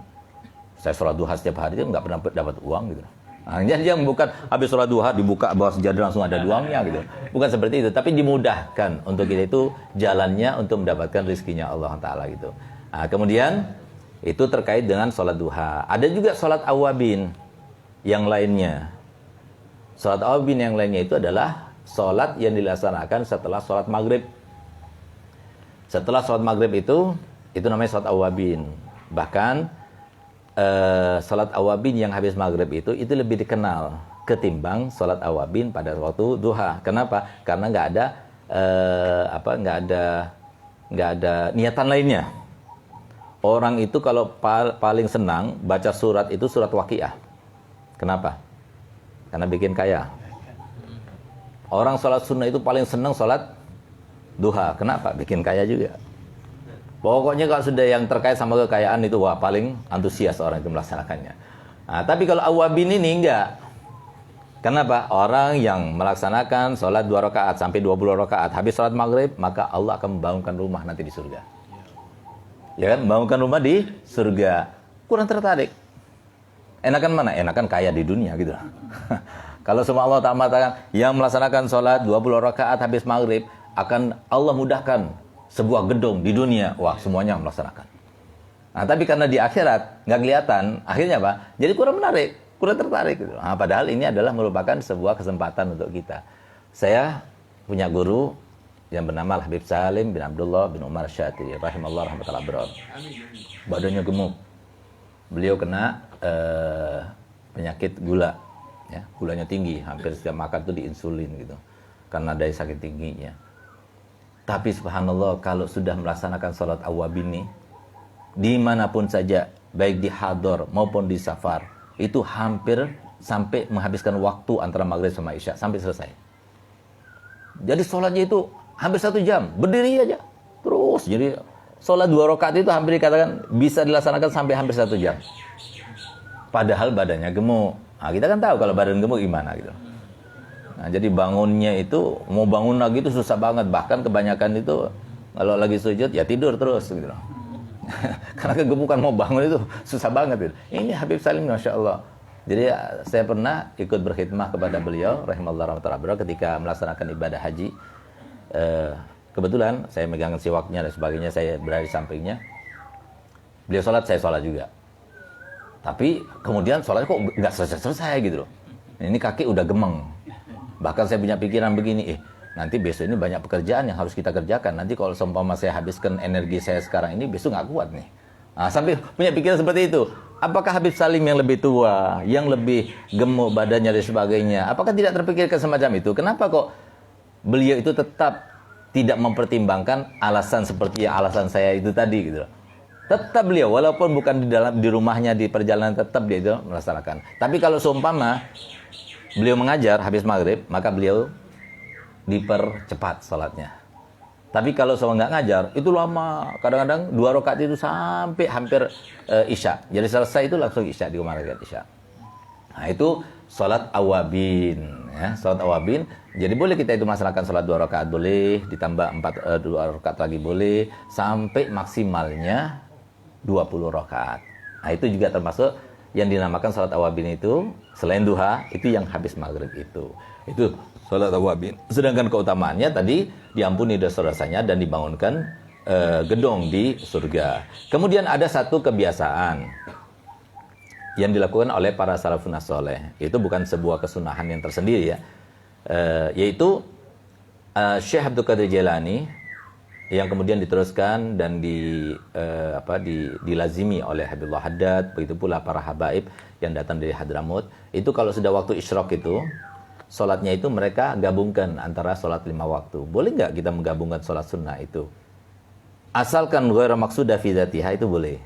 S3: Saya sholat duha setiap hari itu nggak pernah dapat uang gitu. Nah, jadi yang bukan habis sholat duha dibuka bawah sejadah langsung ada uangnya gitu. Bukan seperti itu, tapi dimudahkan untuk kita itu jalannya untuk mendapatkan rezekinya Allah Ta'ala gitu. Nah, kemudian itu terkait dengan sholat duha. Ada juga sholat awabin yang lainnya. Sholat awabin yang lainnya itu adalah sholat yang dilaksanakan setelah sholat maghrib. Setelah sholat maghrib itu namanya sholat awabin. Bahkan sholat awabin yang habis maghrib itu lebih dikenal ketimbang sholat awabin pada waktu duha. Kenapa? Karena nggak ada niatan lainnya. Orang itu kalau paling senang baca surat itu surat Waqiah. Kenapa? Karena bikin kaya. Orang sholat sunnah itu paling senang sholat duha. Kenapa? Bikin kaya juga. Pokoknya kalau sudah yang terkait sama kekayaan itu, wah paling antusias orang itu melaksanakannya. Nah, tapi kalau awabin ini enggak. Kenapa? Orang yang melaksanakan sholat 2 rakaat sampai 20 rakaat habis sholat maghrib, maka Allah akan membangunkan rumah nanti di surga. Ya kan? Membangunkan rumah di surga. Kurang tertarik. Enakan mana? Enakan kaya di dunia gitu. Kalau semua Allah Ta'ala mengatakan yang melaksanakan sholat 20 rakaat habis maghrib akan Allah mudahkan sebuah gedung di dunia. Wah, semuanya melaksanakan. Nah, tapi karena di akhirat nggak kelihatan, akhirnya apa? Jadi kurang menarik, kurang tertarik. Gitu. Nah, padahal ini adalah merupakan sebuah kesempatan untuk kita. Saya punya guru yang bernama Habib Salim bin Abdullah bin Umar Syatiri, rahimallahu rahmatullah bro. Badannya gemuk. Beliau kena penyakit gula, ya, gulanya tinggi, hampir setiap makan tuh diinsulin gitu, karena dari sakit tingginya. Tapi subhanallah kalau sudah melaksanakan sholat awabin ini, dimanapun saja, baik di hador maupun di safar, itu hampir sampai menghabiskan waktu antara maghrib sama isya, sampai selesai. Jadi sholatnya itu hampir 1 jam, berdiri aja. Terus, jadi sholat 2 rakaat itu hampir dikatakan bisa dilaksanakan sampai hampir 1 jam. Padahal badannya gemuk. Nah, kita kan tahu kalau badan gemuk gimana gitu. Nah, jadi bangunnya itu, mau bangun lagi itu susah banget. Bahkan kebanyakan itu, kalau lagi sujud, ya tidur terus gitu. Karena kegemukan mau bangun itu susah banget gitu. Ini Habib Salim, Masya Allah. Jadi saya pernah ikut berkhidmah kepada beliau, rahimahullah rahmatullah, ketika melaksanakan ibadah haji. Kebetulan saya megang siwaknya dan sebagainya, saya berada di sampingnya. Beliau sholat, saya sholat juga. Tapi kemudian sholatnya kok nggak selesai-selesai gitu loh. Ini kaki udah gemeng. Bahkan saya punya pikiran begini, nanti besok ini banyak pekerjaan yang harus kita kerjakan. Nanti kalau seumpama saya habiskan energi saya sekarang ini, besok nggak kuat nih. Nah, sampai punya pikiran seperti itu. Apakah Habib Salim yang lebih tua, yang lebih gemuk badannya dan sebagainya, apakah tidak terpikirkan semacam itu? Kenapa kok beliau itu tetap tidak mempertimbangkan alasan seperti yang alasan saya itu tadi gitu loh. Tetap beliau, walaupun bukan di rumahnya, di perjalanan, tetap dia itu melaksanakan. Tapi kalau seumpama beliau mengajar habis maghrib, maka beliau dipercepat sholatnya. Tapi kalau sama nggak ngajar, itu lama. Kadang-kadang 2 rakaat itu sampai hampir isya. Jadi selesai itu langsung isya, di rakaat isya. Nah, itu sholat awabin. Ya, sholat awabin. Jadi boleh kita itu melaksanakan sholat 2 rakaat boleh, ditambah 2 rakaat lagi boleh, sampai maksimalnya 20 rakaat. Nah, itu juga termasuk yang dinamakan sholat awabin itu, selain duha, itu yang habis maghrib itu. Itu sholat awabin. Sedangkan keutamaannya tadi diampuni dosa-dosanya dan dibangunkan gedung di surga. Kemudian ada satu kebiasaan yang dilakukan oleh para salafun saleh. Itu bukan sebuah kesunahan yang tersendiri ya. Yaitu Syekh Abdul Qadir Jailani yang kemudian diteruskan dan dilazimi oleh Habibullah Haddad, begitu pula para habaib yang datang dari Hadramut. Itu kalau sudah waktu isyraq itu, sholatnya itu mereka gabungkan antara sholat 5 waktu. Boleh nggak kita menggabungkan sholat sunnah itu? Asalkan ghairu maqsuda fi dzatiha itu boleh.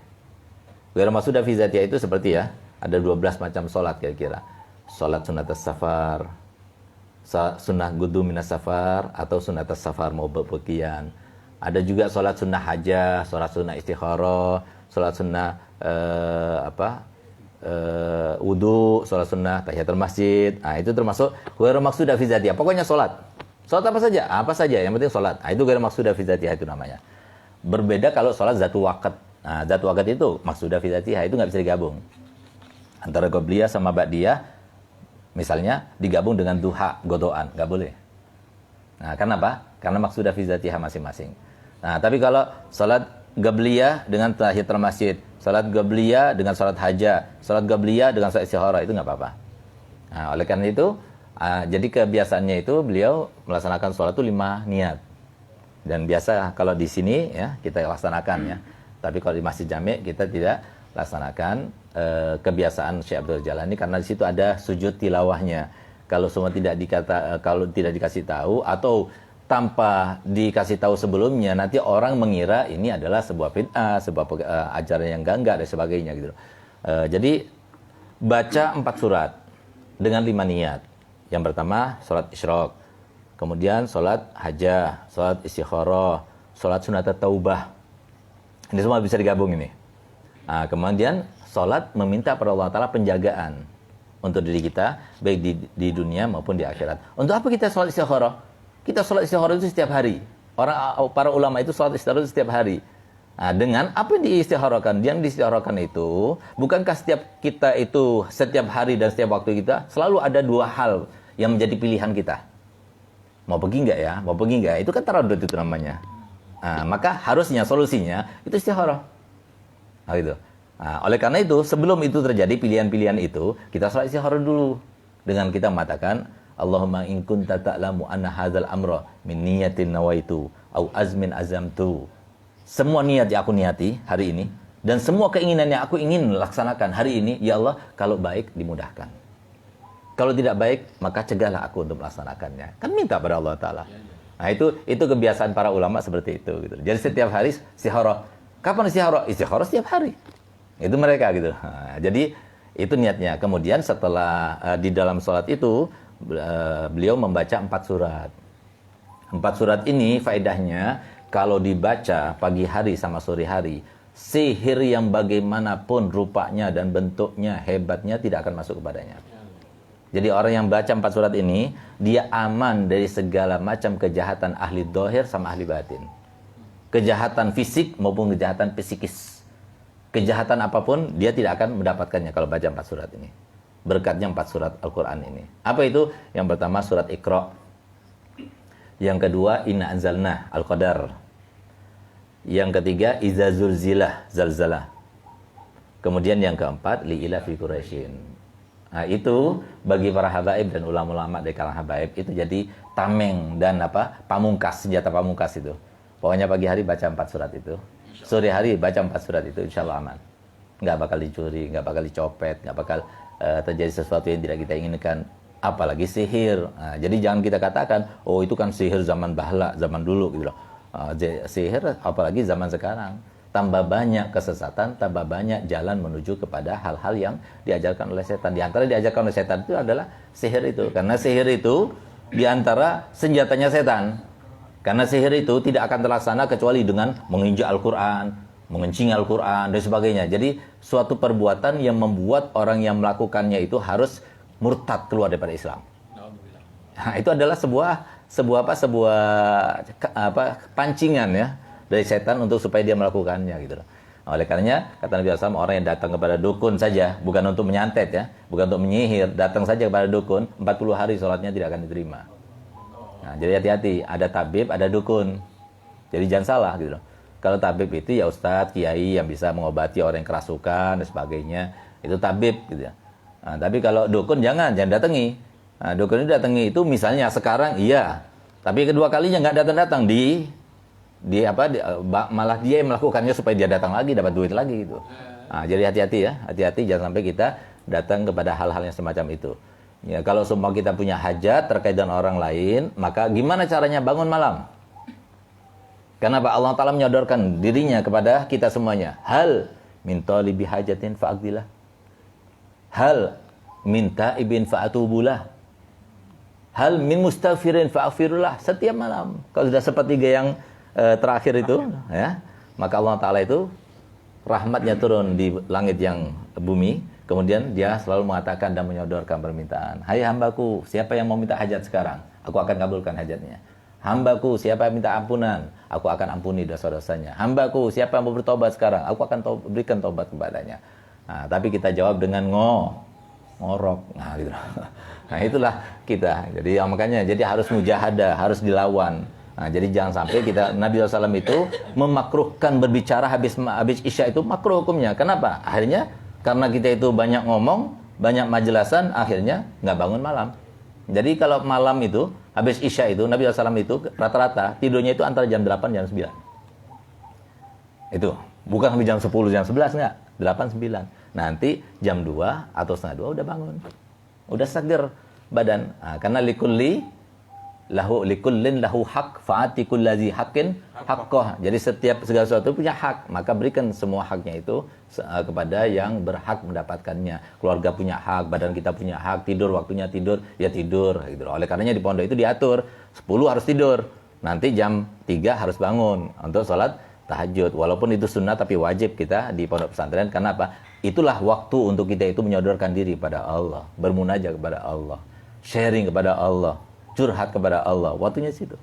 S3: Ghairu maqsuda fi dzatiha itu seperti ya, ada 12 macam sholat kira-kira. Sholat sunnatus safar, sunnah gudu minas safar, atau sunnatus safar mau bepergian. Ada juga sholat sunnah hajah, sholat sunnah istikharah, sholat sunnah wudu, sholat sunnah tahiyatul masjid. Nah, itu termasuk ghairu maqsuda fi dzatiha. Pokoknya sholat. Sholat apa saja? Apa saja, yang penting sholat. Nah, itu ghairu maqsuda fi dzatiha itu namanya. Berbeda kalau sholat zatu waqt. Nah, zatu waqt itu maqsuda fi dzatiha, itu nggak bisa digabung. Antara qobliyah sama ba'diyah, misalnya digabung dengan duha, godoan, nggak boleh. Nah, kenapa? Karena maqsuda fi dzatiha masing-masing. Nah, tapi kalau sholat qabliyah dengan tahiyatul masjid, salat qabliyah dengan salat hajah, salat qabliyah dengan salat istikharah, itu nggak apa-apa. Nah, oleh karena itu, jadi kebiasaannya itu beliau melaksanakan salat itu 5 niat. Dan biasa kalau di sini ya kita laksanakan ya. Tapi kalau di Masjid Jami' kita tidak laksanakan kebiasaan Syekh Abdul Jalani karena di situ ada sujud tilawahnya. Kalau semua kalau tidak dikasih tahu atau tanpa dikasih tahu sebelumnya, nanti orang mengira ini adalah sebuah bid'ah, sebuah ajaran yang enggak dan sebagainya gitu. Jadi baca 4 surat dengan 5 niat. Yang pertama salat isyraq, kemudian salat hajah, salat istikharah, salat sunat taubah. Ini semua bisa digabung ini. Nah, kemudian salat meminta pada Allah Ta'ala penjagaan untuk diri kita baik di dunia maupun di akhirat. Untuk apa kita salat istikharah? Kita sholat istikharah itu setiap hari. Para ulama itu sholat istikharah itu setiap hari. Nah, dengan apa yang diistikharahkan? Yang diistikharahkan itu, bukankah setiap kita itu, setiap hari dan setiap waktu kita, selalu ada 2 hal yang menjadi pilihan kita. Mau pergi nggak ya? Mau pergi nggak? Itu kan taradud itu namanya. Nah, maka harusnya solusinya itu istikharah. Nah, gitu. Nah, oleh karena itu, sebelum itu terjadi pilihan-pilihan itu, kita sholat istikharah dulu. Dengan kita mengatakan, Allahumma in kunta ta'lamu anna hadzal amra min niyatin nawaitu au azmin azamtu. Semua niat yang aku niati hari ini dan semua keinginan yang aku ingin laksanakan hari ini, ya Allah, kalau baik dimudahkan. Kalau tidak baik, maka cegahlah aku untuk melaksanakannya. Kan minta pada Allah Ta'ala. Nah, itu kebiasaan para ulama seperti itu gitu. Jadi setiap hari istikharah. Kapan istikharah? Istikharah setiap hari. Itu mereka gitu. Nah, jadi itu niatnya. Kemudian setelah di dalam sholat itu beliau membaca 4 surat. 4 surat ini faedahnya kalau dibaca pagi hari sama sore hari, sihir yang bagaimanapun rupanya dan bentuknya, hebatnya tidak akan masuk kepadanya. Jadi orang yang baca 4 surat ini, dia aman dari segala macam kejahatan ahli dhahir sama ahli batin. Kejahatan fisik maupun kejahatan psikis. Kejahatan apapun dia tidak akan mendapatkannya kalau baca 4 surat ini. Berkatnya 4 surat Al-Quran ini. Apa itu? Yang pertama surat Iqra. Yang kedua Inna Anzalna Al-Qadar. Yang ketiga Iza Zulzilah Zalzalah. Kemudian yang keempat Li'ila fi Quraisyin. Nah, itu bagi para habaib dan ulama-ulama dari kalangan habaib itu jadi tameng dan pamungkas, senjata pamungkas itu. Pokoknya pagi hari baca 4 surat itu. Sore hari baca 4 surat itu, insya Allah aman. Nggak bakal dicuri, nggak bakal dicopet, nggak bakal terjadi sesuatu yang tidak kita inginkan, apalagi sihir. Nah, jadi jangan kita katakan, oh itu kan sihir zaman bahla, zaman dulu gitu loh. Sihir apalagi zaman sekarang. Tambah banyak kesesatan, tambah banyak jalan menuju kepada hal-hal yang diajarkan oleh setan. Di antara diajarkan oleh setan itu adalah sihir itu. Karena sihir itu di antara senjatanya setan. Karena sihir itu tidak akan terlaksana kecuali dengan menginjak Al-Quran, mengencing Al-Quran dan sebagainya. Jadi suatu perbuatan yang membuat orang yang melakukannya itu harus murtad keluar daripada Islam. Nah, itu adalah sebuah pancingan ya dari setan untuk supaya dia melakukannya gitu loh. Nah, oleh karenanya kata Nabi SAW, orang yang datang kepada dukun saja, bukan untuk menyantet ya, bukan untuk menyihir, datang saja kepada dukun, 40 hari sholatnya tidak akan diterima. Nah, jadi hati-hati, ada tabib, ada dukun. Jadi jangan salah gitu loh. Kalau tabib itu ya ustadz, kiai yang bisa mengobati orang yang kerasukan dan sebagainya. Itu tabib gitu ya. Nah, tapi kalau dukun jangan datangi. Nah, dukun itu datangi itu misalnya sekarang iya. Tapi kedua kalinya nggak datang-datang malah dia yang melakukannya supaya dia datang lagi dapat duit lagi gitu. Nah, jadi hati-hati ya. Hati-hati jangan sampai kita datang kepada hal-hal yang semacam itu. Ya, kalau semua kita punya hajat terkait dengan orang lain, maka gimana caranya bangun malam? Kenapa Allah Ta'ala menyodorkan dirinya kepada kita semuanya? Hal min talibi hajatin fa'aqdilah. Hal min ta'ibin fa'atubulah. Hal min mustaghfirin fa'aghfirullah. Setiap malam. Kalau sudah sepertiga yang terakhir itu, ya, maka Allah Ta'ala itu rahmatnya turun di langit yang bumi. Kemudian dia selalu mengatakan dan menyodorkan permintaan. Hai hambaku, siapa yang mau minta hajat sekarang? Aku akan kabulkan hajatnya. Hambaku, siapa yang minta ampunan? Aku akan ampuni dosa-dosanya. Hambaku, siapa yang mau bertobat sekarang? Aku akan berikan tobat kepadanya. Nah, tapi kita jawab dengan ngorok. Nah, gitu. Nah, itulah kita. Jadi makanya jadi harus mujahadah, harus dilawan. Nah, jadi jangan sampai Nabi SAW itu memakruhkan berbicara habis isya itu makruh hukumnya. Kenapa? Akhirnya karena kita itu banyak ngomong, banyak majelasan, akhirnya nggak bangun malam. Jadi kalau malam itu Habis Isya itu Nabi SAW itu rata-rata tidurnya itu antara jam 8 jam 9. Itu bukan sampai jam 10 jam 11 enggak, 8 9. Nanti jam 2 atau setengah 2 udah bangun. Udah seger badan. Nah, karena likullin lahu haq fa'ati kullazi haqqin haqqah. Jadi setiap segala sesuatu punya hak, maka berikan semua haknya itu kepada yang berhak mendapatkannya. Keluarga punya hak, badan kita punya hak, tidur waktunya tidur, ya tidur gitu. Oleh karenanya di pondok itu diatur 10 harus tidur. Nanti jam 3 harus bangun untuk sholat tahajud. Walaupun itu sunnah tapi wajib kita di pondok pesantren. Karena apa? Itulah waktu untuk kita itu menyodorkan diri pada Allah, bermunajat kepada Allah, sharing kepada Allah, curhat kepada Allah. Waktunya situ.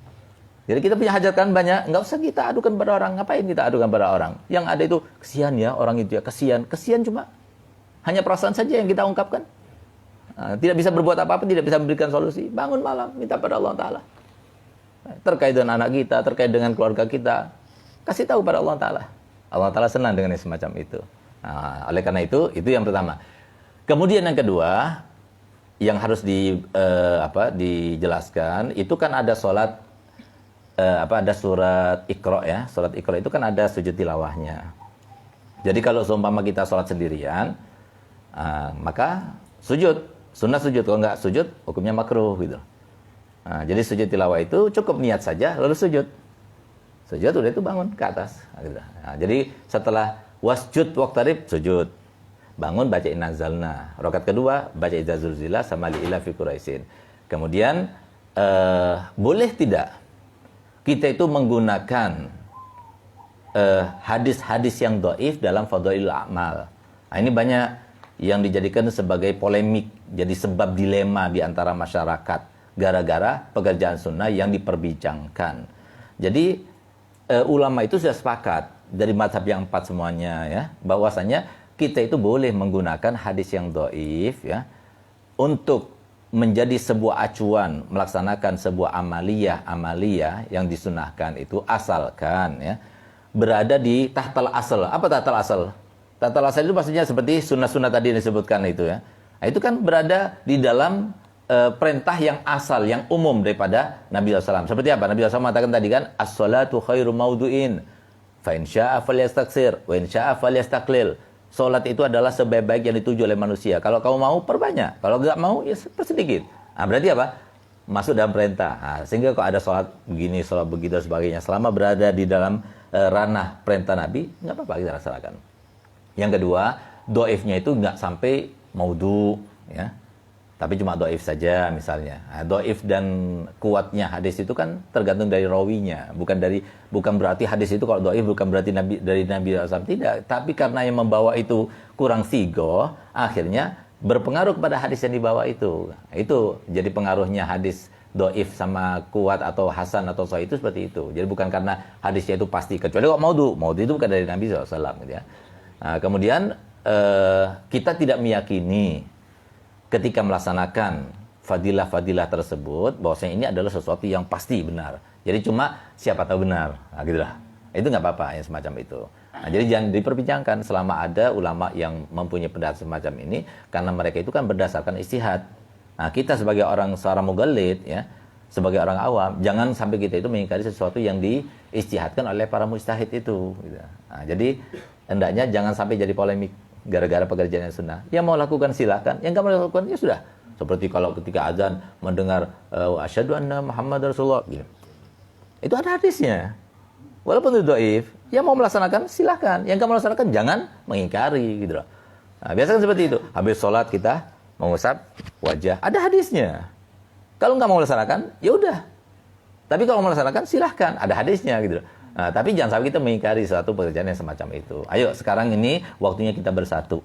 S3: Jadi kita punya hajat kan banyak, nggak usah kita adukan pada orang. Ngapain kita adukan pada orang? Yang ada itu kesian ya orang itu ya, kesian cuma hanya perasaan saja yang kita ungkapkan. Nah, tidak bisa berbuat apa-apa, tidak bisa memberikan solusi. Bangun malam minta pada Allah Taala. Terkait dengan anak kita, terkait dengan keluarga kita, kasih tahu pada Allah Taala. Allah Taala senang dengan yang semacam itu. Nah, oleh karena itu yang pertama. Kemudian yang kedua, yang harus dijelaskan itu kan ada sholat ada surat Iqra ya. Surat Iqra itu kan ada sujud tilawahnya. Jadi kalau seumpama kita sholat sendirian, maka sujud, sunnah sujud. Kalau nggak sujud, hukumnya makruh gitu. Nah, jadi sujud tilawah itu cukup niat saja lalu sujud. Sujud udah itu bangun ke atas. Nah, jadi setelah wasjud waqtarib sujud. Bangun baca Innazalna. Rakaat kedua baca Idza Zulzilah sama Li'ila fi Quraisyin. Kemudian boleh tidak kita itu menggunakan hadis-hadis yang dhaif dalam fadhailul a'mal. Nah, ini banyak yang dijadikan sebagai polemik, jadi sebab dilema di antara masyarakat gara-gara pekerjaan sunnah yang diperbincangkan. Jadi ulama itu sudah sepakat dari mazhab yang 4 semuanya ya, bahwasanya kita itu boleh menggunakan hadis yang dhaif ya untuk menjadi sebuah acuan melaksanakan sebuah amaliyah yang disunahkan itu, asalkan ya berada di tahtal asal. Apa tahtal asal? Tahtal asal itu maksudnya seperti sunnah-sunnah tadi yang disebutkan itu ya. Nah, itu kan berada di dalam perintah yang asal, yang umum daripada Nabi SAW. Seperti apa? Nabi SAW mengatakan tadi kan, as-salatu khairu maudu'in, fa in syaa falyastaksir, wa in syaa falyastaqlil. Salat itu adalah sebaik-baik yang dituju oleh manusia. Kalau kamu mau, perbanyak. Kalau enggak mau, ya persedikit. Nah, berarti apa? Masuk dalam perintah. Nah, sehingga kalau ada salat begini, salat begitu dan sebagainya, selama berada di dalam ranah perintah Nabi, enggak apa-apa kita laksanakan. Yang kedua, dhaifnya itu enggak sampai maudhu, ya. Tapi cuma dhaif saja misalnya. Nah, dhaif dan kuatnya hadis itu kan tergantung dari rawinya, bukan berarti hadis itu kalau dhaif bukan berarti dari Nabi SAW, tidak. Tapi karena yang membawa itu kurang sigoh, akhirnya berpengaruh kepada hadis yang dibawa itu. Itu jadi pengaruhnya hadis dhaif sama kuat atau hasan atau sahih itu seperti itu. Jadi bukan karena hadisnya itu pasti, kecuali kok maudhu itu bukan dari Nabi SAW gitu ya. Nah, kemudian kita tidak meyakini ketika melaksanakan fadilah-fadilah tersebut bahwasanya ini adalah sesuatu yang pasti benar. Jadi cuma siapa tahu benar. Nah, gitulah. Itu nggak apa-apa yang semacam itu. Nah, jadi jangan diperbincangkan selama ada ulama yang mempunyai pendapat semacam ini, karena mereka itu kan berdasarkan ijtihad. Nah, kita sebagai seorang mughalid ya, sebagai orang awam, jangan sampai kita itu mengingkari sesuatu yang diijtihadkan oleh para mujtahid itu gitu. Nah, jadi hendaknya jangan sampai jadi polemik gara-gara pekerjaan yang sunnah. Yang mau lakukan silakan, yang nggak mau lakukan ya sudah. Seperti kalau ketika azan mendengar asyhadu anna Muhammad Rasulullah gitu. Itu ada hadisnya. Walaupun itu dhaif, yang mau melaksanakan silakan, yang nggak mau melaksanakan jangan mengingkari gitu loh. Nah, biasanya seperti itu. Habis sholat kita mengusap wajah, ada hadisnya. Kalau nggak mau melaksanakan, ya udah. Tapi kalau mau melaksanakan silahkan, ada hadisnya gitu loh. Nah, tapi jangan sampai kita mengingkari suatu pekerjaan yang semacam itu. Ayo sekarang ini waktunya kita bersatu.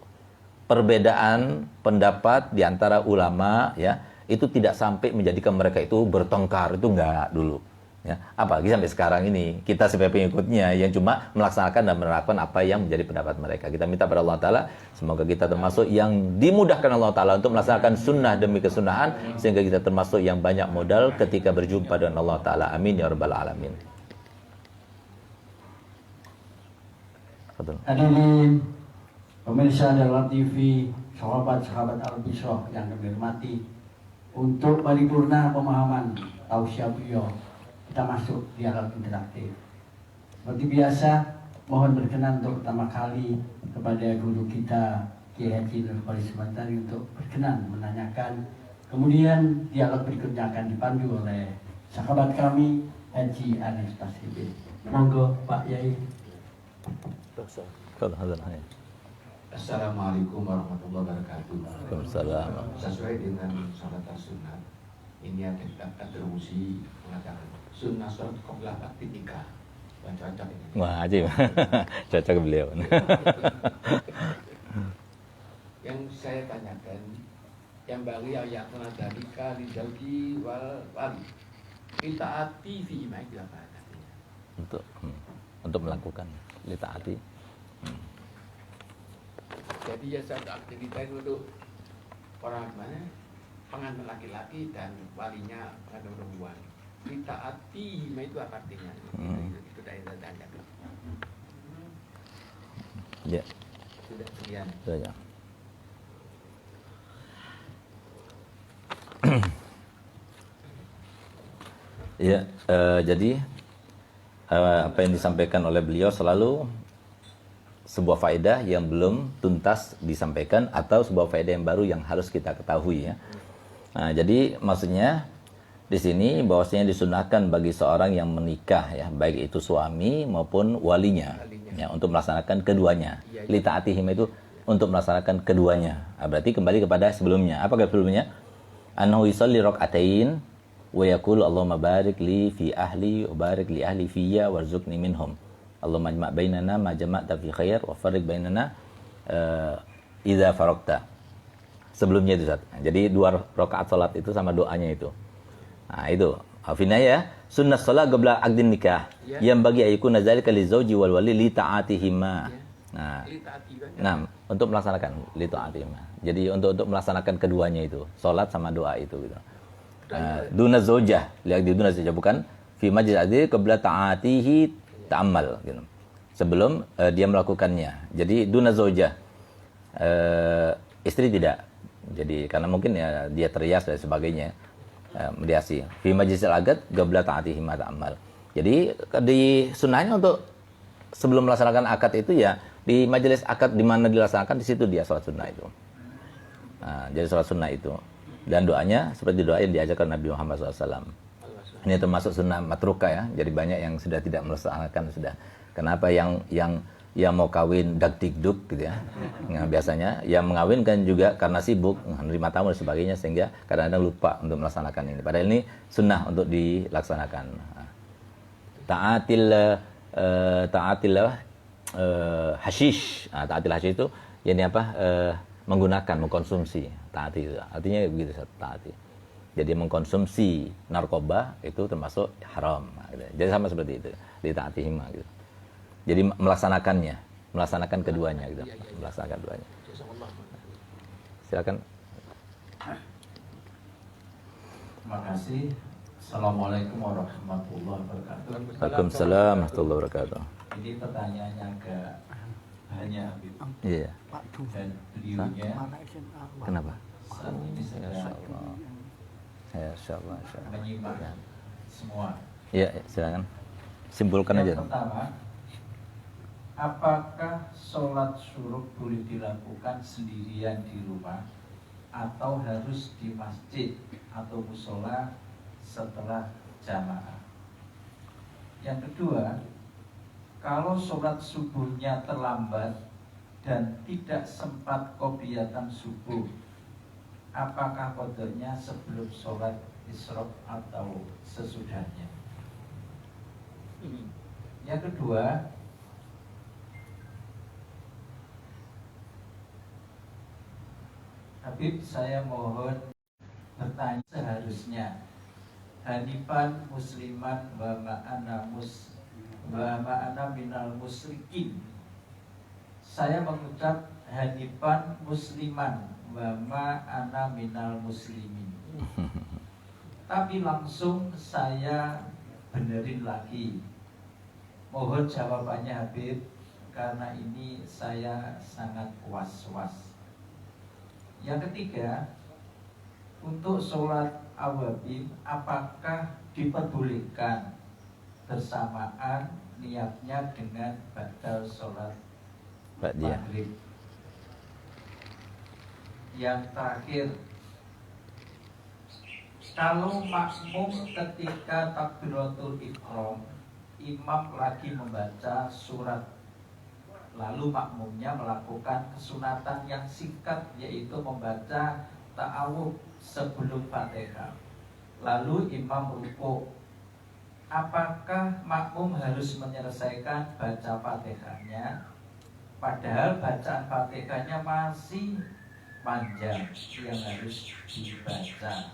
S3: Perbedaan pendapat di antara ulama ya, itu tidak sampai menjadikan mereka itu bertengkar, itu enggak dulu. Ya, apalagi sampai sekarang ini kita sebagai pengikutnya yang cuma melaksanakan dan menerapkan apa yang menjadi pendapat mereka. Kita minta pada Allah Ta'ala, semoga kita termasuk yang dimudahkan Allah Ta'ala untuk melaksanakan sunnah demi kesunahan, sehingga kita termasuk yang banyak modal ketika berjumpa dengan Allah Ta'ala. Amin ya rabbal alamin.
S2: Hadirin pemirsa Dalam TV, sahabat-sahabat Al-Bishrah yang kami hormati, untuk paripurna pemahaman tausiah beliau, kita masuk dialog interaktif. Seperti biasa, mohon berkenan untuk pertama kali kepada guru kita Kiai Haji Nur Kholis Mantari untuk berkenan menanyakan. Kemudian dialog berikutnya akan dipandu oleh sahabat kami Haji Anis Tasibin. Monggo Pak Yai.
S5: Assalamualaikum warahmatullahi wabarakatuh.
S3: Waalaikumsalam.
S5: Sesuai dengan salat sunnah, ini ada atribusi mengatakan sunnah salat qabla akad nikah. Cocok ini.
S3: Wah, aja. Cocok beliau.
S5: Yang saya tanyakan, yang bagi ayatuna dalika li zauji wal wali. Itaati fi ima itu apa artinya?
S3: Untuk melakukan litaati.
S5: Jadi ya satu aktivitas untuk orang mana pengantin laki-laki dan walinya pengantin perempuan. Ditaati, itu apa artinya? Itu dari tanya.
S3: Ya.
S5: Sudah sekian.
S3: Sudah. Ya, jadi apa yang disampaikan oleh beliau selalu sebuah faedah yang belum tuntas disampaikan atau sebuah faedah yang baru yang harus kita ketahui ya. Nah, jadi maksudnya di sini bahwasanya disunahkan bagi seorang yang menikah ya, baik itu suami maupun walinya ya, untuk melaksanakan keduanya. Litaatihim itu untuk melaksanakan keduanya. Nah, berarti kembali kepada sebelumnya. Apakah sebelumnya? Annahu yusalli rak'atain wa yaqulu Allahumma barik li fi ahli wa barik li ahli fiyya warzuqni minhum. Allahumma jma' bainana ma jama'ta fi khair wa farriq bainana idza faraqta. Sebelumnya itu Ustaz. Jadi 2 rakaat salat itu sama doanya itu. Nah, itu. Afina ya, sunnah salat qabla aqdin nikah. Yang bagi ayakuna zalika li zauji wal wali li ta'atihima. Nah, untuk melaksanakan li ta'atihima. Jadi untuk melaksanakan keduanya itu, salat sama doa itu gitu. Duna zaujah, lihat di duna zaujah bukan fi majlis adil qabla ta'atihi ta'ammal gitu. Sebelum dia melakukannya. Jadi duna zaujah. Istri tidak. Jadi karena mungkin ya dia terias dan sebagainya. Mediasi. Fi majlisil aqd qabla ta'atihi ma ta'ammal. Jadi di sunnahnya untuk sebelum melaksanakan akad itu ya di majelis akad di mana dilaksanakan di situ dia sholat sunnah itu. Nah, jadi sholat sunnah itu. Dan doanya seperti doa yang diajarkan Nabi Muhammad SAW. Ini termasuk sunnah matruka ya. Jadi banyak yang sudah tidak melaksanakan sudah. Kenapa yang mau kawin dak-dikduk gitu ya. Nah, biasanya yang mengawinkan juga karena sibuk menerima tamu dan sebagainya sehingga kadang-kadang lupa untuk melaksanakan ini. Padahal ini sunnah untuk dilaksanakan. Ta'atil hashish. Nah, ta'atil hashish itu ini apa? Menggunakan, mengkonsumsi. Taati itu. Artinya begitu taati. Jadi mengkonsumsi narkoba itu termasuk haram. Nah, gitu. Jadi sama seperti itu. Ditaatihima gitu. Jadi melaksanakan keduanya gitu. Melaksanakan keduanya. Silakan.
S6: Terima kasih. Assalamualaikum warahmatullahi wabarakatuh.
S3: Waalaikumsalam warahmatullahi wabarakatuh.
S6: Ini pertanyaannya ke hanya Habib.
S3: Iya.
S6: Dan beliaunya
S3: Kenapa?
S6: saat ini sedang
S3: Insyaallah.
S6: menyimak semua.
S3: Iya, silakan. Simpulkan aja.
S6: Yang pertama, apakah sholat syuruk boleh dilakukan sendirian di rumah atau harus di masjid atau musola setelah jamaah? Yang kedua, kalau sholat subuhnya terlambat dan tidak sempat qobliyatan subuh, apakah qadanya sebelum sholat isyraq atau sesudahnya? Yang kedua, Habib, saya mohon bertanya, seharusnya hanifan musliman wa ma'ana minal musyrikin. Saya mengucap hanifan musliman wa ma'ana minal muslimin. Tapi langsung saya benerin lagi. Mohon jawabannya Habib, karena ini saya sangat was-was. Yang ketiga, untuk sholat awabin apakah diperbolehkan bersamaan niatnya dengan batal sholat maghrib? Yang terakhir, kalau makmum ketika takbiratul ihram imam lagi membaca surat, lalu makmumnya melakukan kesunatan yang singkat, yaitu membaca ta'awudz sebelum Fatihah, lalu imam rukuk, apakah makmum harus menyelesaikan baca Fatihahnya padahal bacaan Fatihahnya masih panjang yang harus dibaca?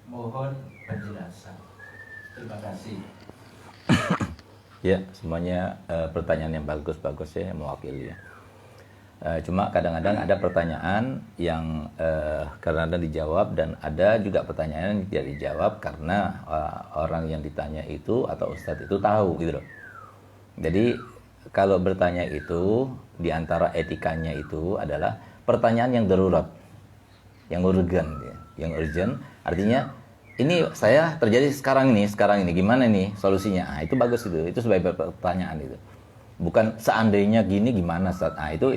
S6: Mohon penjelasan. Terima kasih.
S3: Ya, semuanya pertanyaan yang bagus-bagus ya, yang mewakili ya. Cuma kadang-kadang ada pertanyaan yang kadang-kadang dijawab, dan ada juga pertanyaan yang tidak dijawab karena orang yang ditanya itu atau ustadz itu tahu gitu loh. Jadi kalau bertanya itu, diantara etikanya itu adalah pertanyaan yang darurat, yang urgen ya. Yang urgent artinya ini saya terjadi sekarang ini gimana nih solusinya? Nah, itu bagus itu sebagai pertanyaan itu. Bukan seandainya gini gimana Ustaz. Nah, itu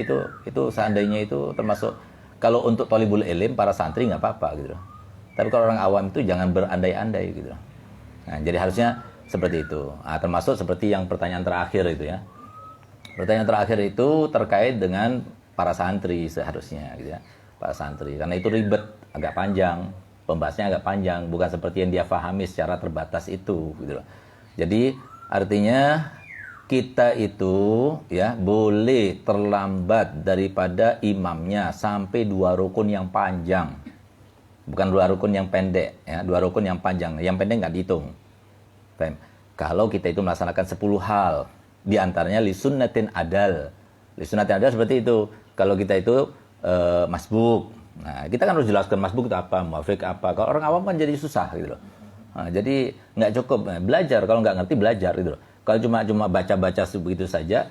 S3: seandainya itu termasuk kalau untuk thalibul ilm para santri nggak apa-apa gitu. Tapi kalau orang awam itu jangan berandai-andai gitu. Nah, jadi harusnya seperti itu. Nah, termasuk seperti yang pertanyaan terakhir itu ya. Pertanyaan terakhir itu terkait dengan para santri seharusnya gitu ya. Para santri, karena itu ribet, agak panjang, pembahasannya agak panjang, bukan seperti yang dia pahami secara terbatas itu gitu loh. Jadi artinya kita itu ya boleh terlambat daripada imamnya sampai 2 rukun yang panjang. Bukan 2 rukun yang pendek ya, 2 rukun yang panjang. Yang pendek nggak dihitung. Kalau kita itu melaksanakan 10 hal, di antaranya li sunnatin adal. Li sunnatin adal seperti itu. Kalau kita itu masbuk. Nah, kita kan harus jelaskan masbuk itu apa, muafiq apa. Kalau orang awam kan jadi susah gitu loh. Nah, jadi nggak cukup belajar, kalau nggak ngerti belajar gitu loh. Kalau cuma baca-baca begitu saja,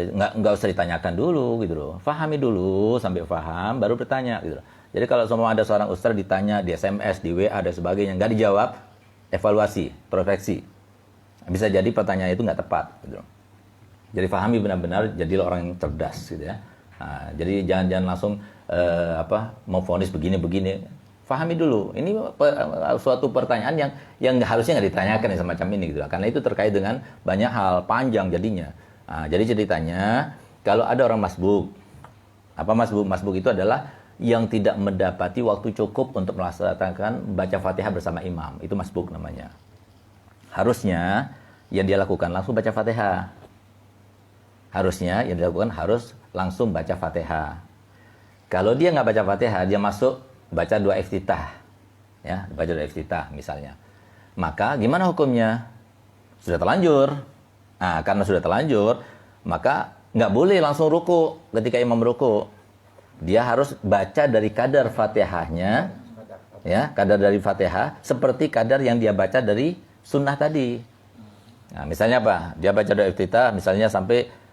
S3: nggak usah ditanyakan dulu gitu loh. Fahami dulu sampai paham, baru bertanya gitu loh. Jadi kalau semua ada seorang ustaz ditanya di SMS, di WA dan sebagainya nggak dijawab, evaluasi, introspeksi. Bisa jadi pertanyaan itu nggak tepat gitu loh. Jadi fahami benar-benar, jadilah orang yang cerdas gitu ya. Nah, jadi jangan langsung mau vonis begini. Fahami dulu. Ini suatu pertanyaan yang harusnya nggak ditanyakan ya, semacam ini gitu. Karena itu terkait dengan banyak hal, panjang jadinya. Nah, jadi ceritanya kalau ada orang masbuk, apa masbuk? Masbuk itu adalah yang tidak mendapati waktu cukup untuk melaksanakan baca Fatihah bersama imam. Itu masbuk namanya. Harusnya yang dia lakukan langsung baca Fatihah. Harusnya yang dilakukan harus langsung baca Fatihah. Kalau dia nggak baca Fatihah, dia masuk baca 2 iftitah. Ya, baca 2 iftitah misalnya. Maka gimana hukumnya? Sudah terlanjur. Nah, karena sudah terlanjur, maka nggak boleh langsung ruku ketika imam ruku. Dia harus baca dari kadar Fatihahnya, ya, kadar dari Fatihah seperti kadar yang dia baca dari sunnah tadi. Nah, misalnya apa? Dia baca 2 iftitah, misalnya sampai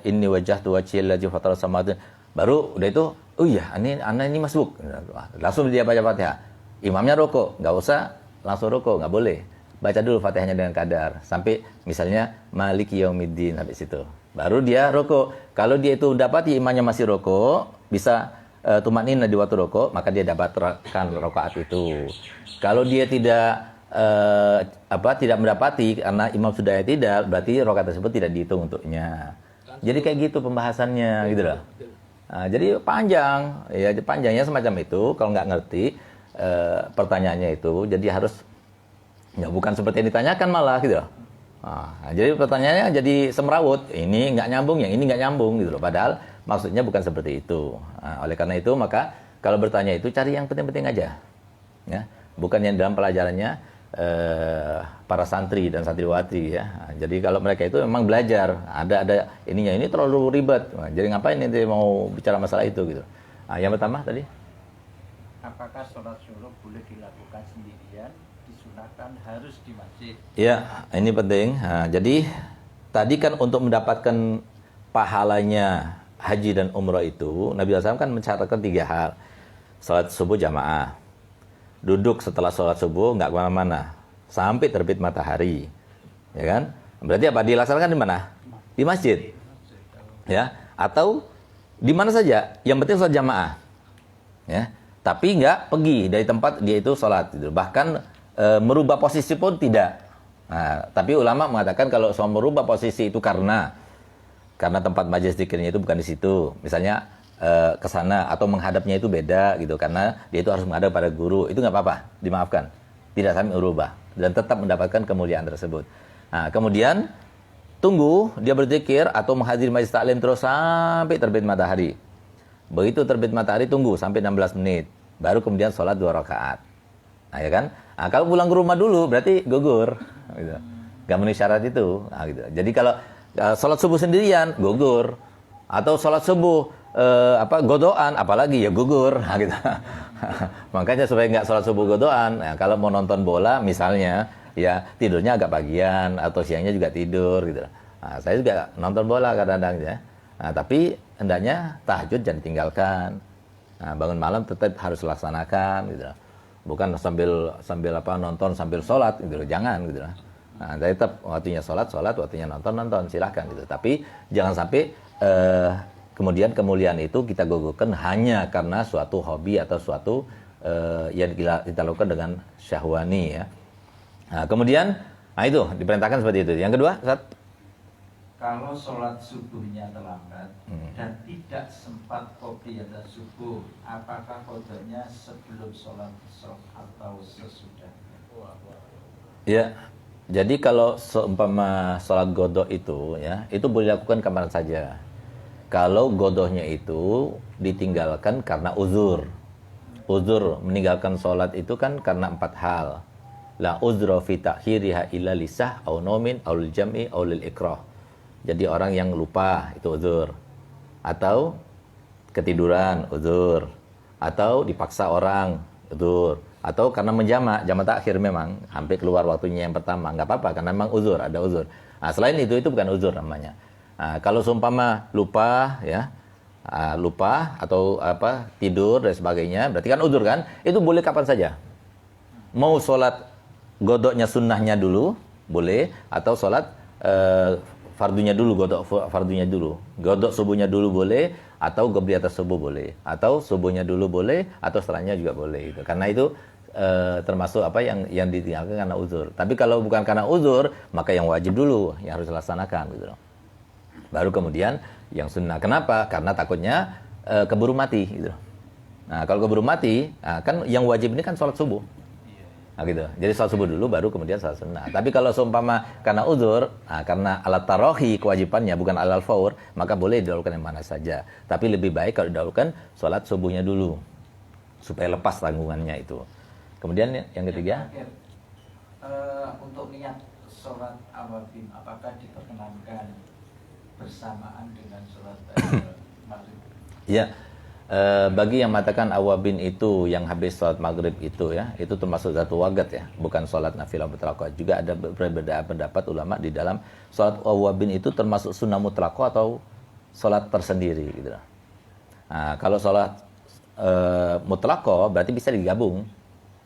S3: inni wajjahtu wajhiyal ladzi fatara samawati. Baru udah itu, oh iya, ini masbuk. Langsung dia baca Fatihah. Imamnya rukuk, nggak usah langsung rukuk, nggak boleh. Baca dulu Fatihahnya dengan kadar sampai misalnya Maliki Yaumiddin habis itu. Baru dia rukuk. Kalau dia itu dapati imamnya masih rukuk, bisa tumanina di waktu rukuk, maka dia dapatkan rakaat itu. Kalau dia tidak mendapati karena imam sudah tidak, berarti rakaat tersebut tidak dihitung untuknya. Jadi kayak gitu pembahasannya gitu loh. Nah, jadi panjang, ya panjangnya semacam itu. Kalau nggak ngerti pertanyaannya itu, jadi harus ya bukan seperti yang ditanyakan malah gitu loh. Nah, jadi pertanyaannya jadi semrawut. Ini nggak nyambung, yang ini nggak nyambung gitu loh. Padahal maksudnya bukan seperti itu. Nah, oleh karena itu maka kalau bertanya itu cari yang penting-penting aja, ya. Bukan yang dalam pelajarannya para santri dan santriwati ya. Nah, jadi kalau mereka itu memang belajar, ada ininya, ini terlalu ribet. Nah, jadi ngapain nanti mau bicara masalah itu gitu. Nah, yang pertama tadi,
S6: apakah sholat syuruk boleh dilakukan sendirian, disunahkan harus di masjid?
S3: ya ini penting. Nah, jadi tadi kan untuk mendapatkan pahalanya haji dan umrah itu Nabi SAW kan mencatatkan 3 hal. sholat subuh jamaah, duduk setelah sholat subuh nggak kemana-mana sampai terbit matahari, ya kan? Berarti apa? Dilaksanakan di mana? Di masjid, ya? Atau di mana saja? Yang penting sholat jamaah, ya. Tapi nggak pergi dari tempat dia itu sholat, gitu. Bahkan merubah posisi pun tidak. Nah, tapi ulama mengatakan kalau soal merubah posisi itu karena tempat majelis zikirnya itu bukan di situ, misalnya ke sana atau menghadapnya itu beda gitu, karena dia itu harus menghadap pada guru, itu nggak apa-apa, dimaafkan, tidak sampai merubah dan tetap mendapatkan kemuliaan tersebut. Nah, kemudian tunggu dia berzikir atau menghadiri majelis taklim terus sampai terbit matahari. Begitu terbit matahari tunggu sampai 16 menit, baru kemudian sholat 2 rakaat. Nah, ya kan? Nah, kalau pulang ke rumah dulu berarti gugur, gitu. Gak memenuhi syarat itu. Nah, gitu. Jadi kalau sholat subuh sendirian gugur, atau sholat subuh godoan, apalagi ya gugur. Nah, gitu. Makanya supaya nggak sholat subuh godoan, nah, kalau mau nonton bola misalnya, ya tidurnya agak pagian atau siangnya juga tidur, gitu. Nah, saya juga nonton bola kadang-kadang ya. Nah, tapi hendaknya tahajud jangan tinggalkan. Nah, bangun malam tetap harus laksanakan, gitu. Bukan sambil nonton sambil sholat, gitu. Jangan, gitu. Nah, tetap waktunya sholat, waktunya nonton, silahkan, gitu. Tapi jangan sampai kemudian kemuliaan itu kita gugurkan hanya karena suatu hobi atau suatu yang kita lakukan dengan syahwani, ya. Nah, kemudian, itu diperintahkan seperti itu. Yang kedua, Ustaz?
S6: Kalau sholat subuhnya terlambat dan tidak sempat qobliyah dan subuh, apakah qodanya sebelum sholat atau sesudahnya?
S3: Ya, jadi kalau seumpama sholat godok itu, ya, itu boleh dilakukan kapan saja. Kalau godohnya itu ditinggalkan karena uzur. Uzur meninggalkan sholat itu kan karena 4 hal. La uzra fi ta'khiriha illa lisah au nomin au lil jam'i au lil ikrah. Jadi orang yang lupa itu uzur, atau ketiduran uzur, atau dipaksa orang uzur, atau karena jamak takhir memang hampir keluar waktunya yang pertama, nggak apa-apa karena memang uzur, ada uzur. Nah, selain itu bukan uzur namanya. Nah, kalau seumpama lupa, ya, lupa atau tidur dan sebagainya, berarti kan uzur kan? Itu boleh kapan saja. Mau sholat godoknya sunnahnya dulu boleh, atau sholat fardunya dulu, godok subuhnya dulu boleh, atau qobliyah atas subuh boleh, atau subuhnya dulu boleh, atau setelahnya juga boleh, gitu. Karena itu termasuk yang ditinggalkan karena uzur. Tapi kalau bukan karena uzur, maka yang wajib dulu yang harus dilaksanakan, gitu. Baru kemudian yang sunnah. Kenapa? Karena takutnya keburu mati, gitu. Nah, kalau keburu mati, kan yang wajib ini kan sholat subuh. Nah, gitu. Jadi sholat subuh dulu, baru kemudian sholat sunnah. Tapi kalau seumpama karena uzur, karena alat tarohi kewajibannya bukan alat faur, maka boleh didahulukan yang mana saja. Tapi lebih baik kalau didahulukan sholat subuhnya dulu, supaya lepas tanggungannya itu. Kemudian yang ketiga,
S6: untuk niat sholat awabin, apakah diperkenankan bersamaan dengan sholat maghrib?
S3: Ya. Bagi yang mengatakan awabin itu yang habis sholat maghrib itu, ya, itu termasuk satu wagat, ya, bukan sholat nafilah mutlaqah. Juga ada berbeda pendapat ulama di dalam sholat awabin itu termasuk sunnah mutlaqah atau sholat tersendiri, gitu. Nah, kalau sholat mutlaqah berarti bisa digabung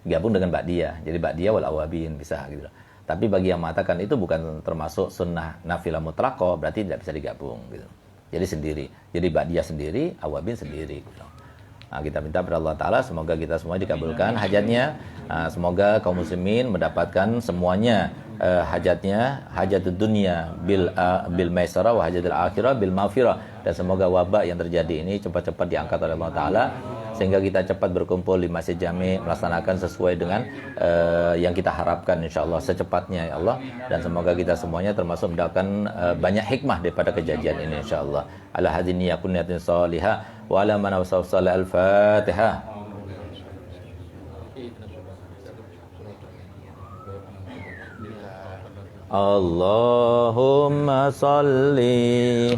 S3: dengan ba'diyah. Jadi ba'diyah wal awabin bisa, gitu. Tapi bagi yang mengatakan itu bukan termasuk sunnah nafilah mutlaqah, berarti tidak bisa digabung, gitu. Jadi sendiri. Jadi ba'diyah sendiri, awabin sendiri. Nah, kita minta kepada Allah Ta'ala semoga kita semua dikabulkan hajatnya. Semoga kaum muslimin mendapatkan semuanya hajatnya, hajatul dunia bil maisarah wa hajatul akhirah bil maghfirah. Dan semoga wabak yang terjadi ini cepat-cepat diangkat oleh Allah Ta'ala, sehingga kita cepat berkumpul di Masjid Jami melaksanakan sesuai dengan yang kita harapkan insyaallah secepatnya, ya Allah. Dan semoga kita semuanya termasuk mendapatkan banyak hikmah daripada kejadian ini insyaallah. Ala hadini yakun niyatin salihah wa ala man awsal al-Fatihah. Allahumma salli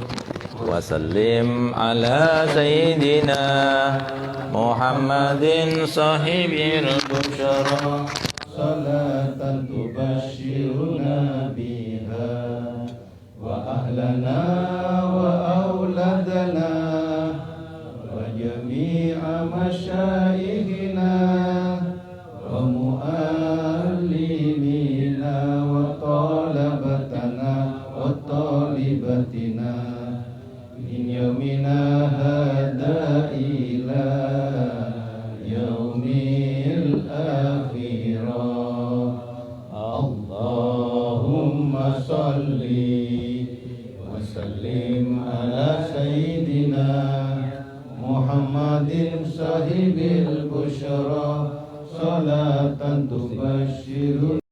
S3: wa sallim ala sayyidina Muhammadin sahibil busyara salatan tubashiruna biha wa ahlana wa auladana wa jami'a masyaikh
S7: غائبتنا من يومنا هذا إلى يوم الآخرة اللهم صل وسلم على سيدنا محمد صاحب البشرى صلاة تبارك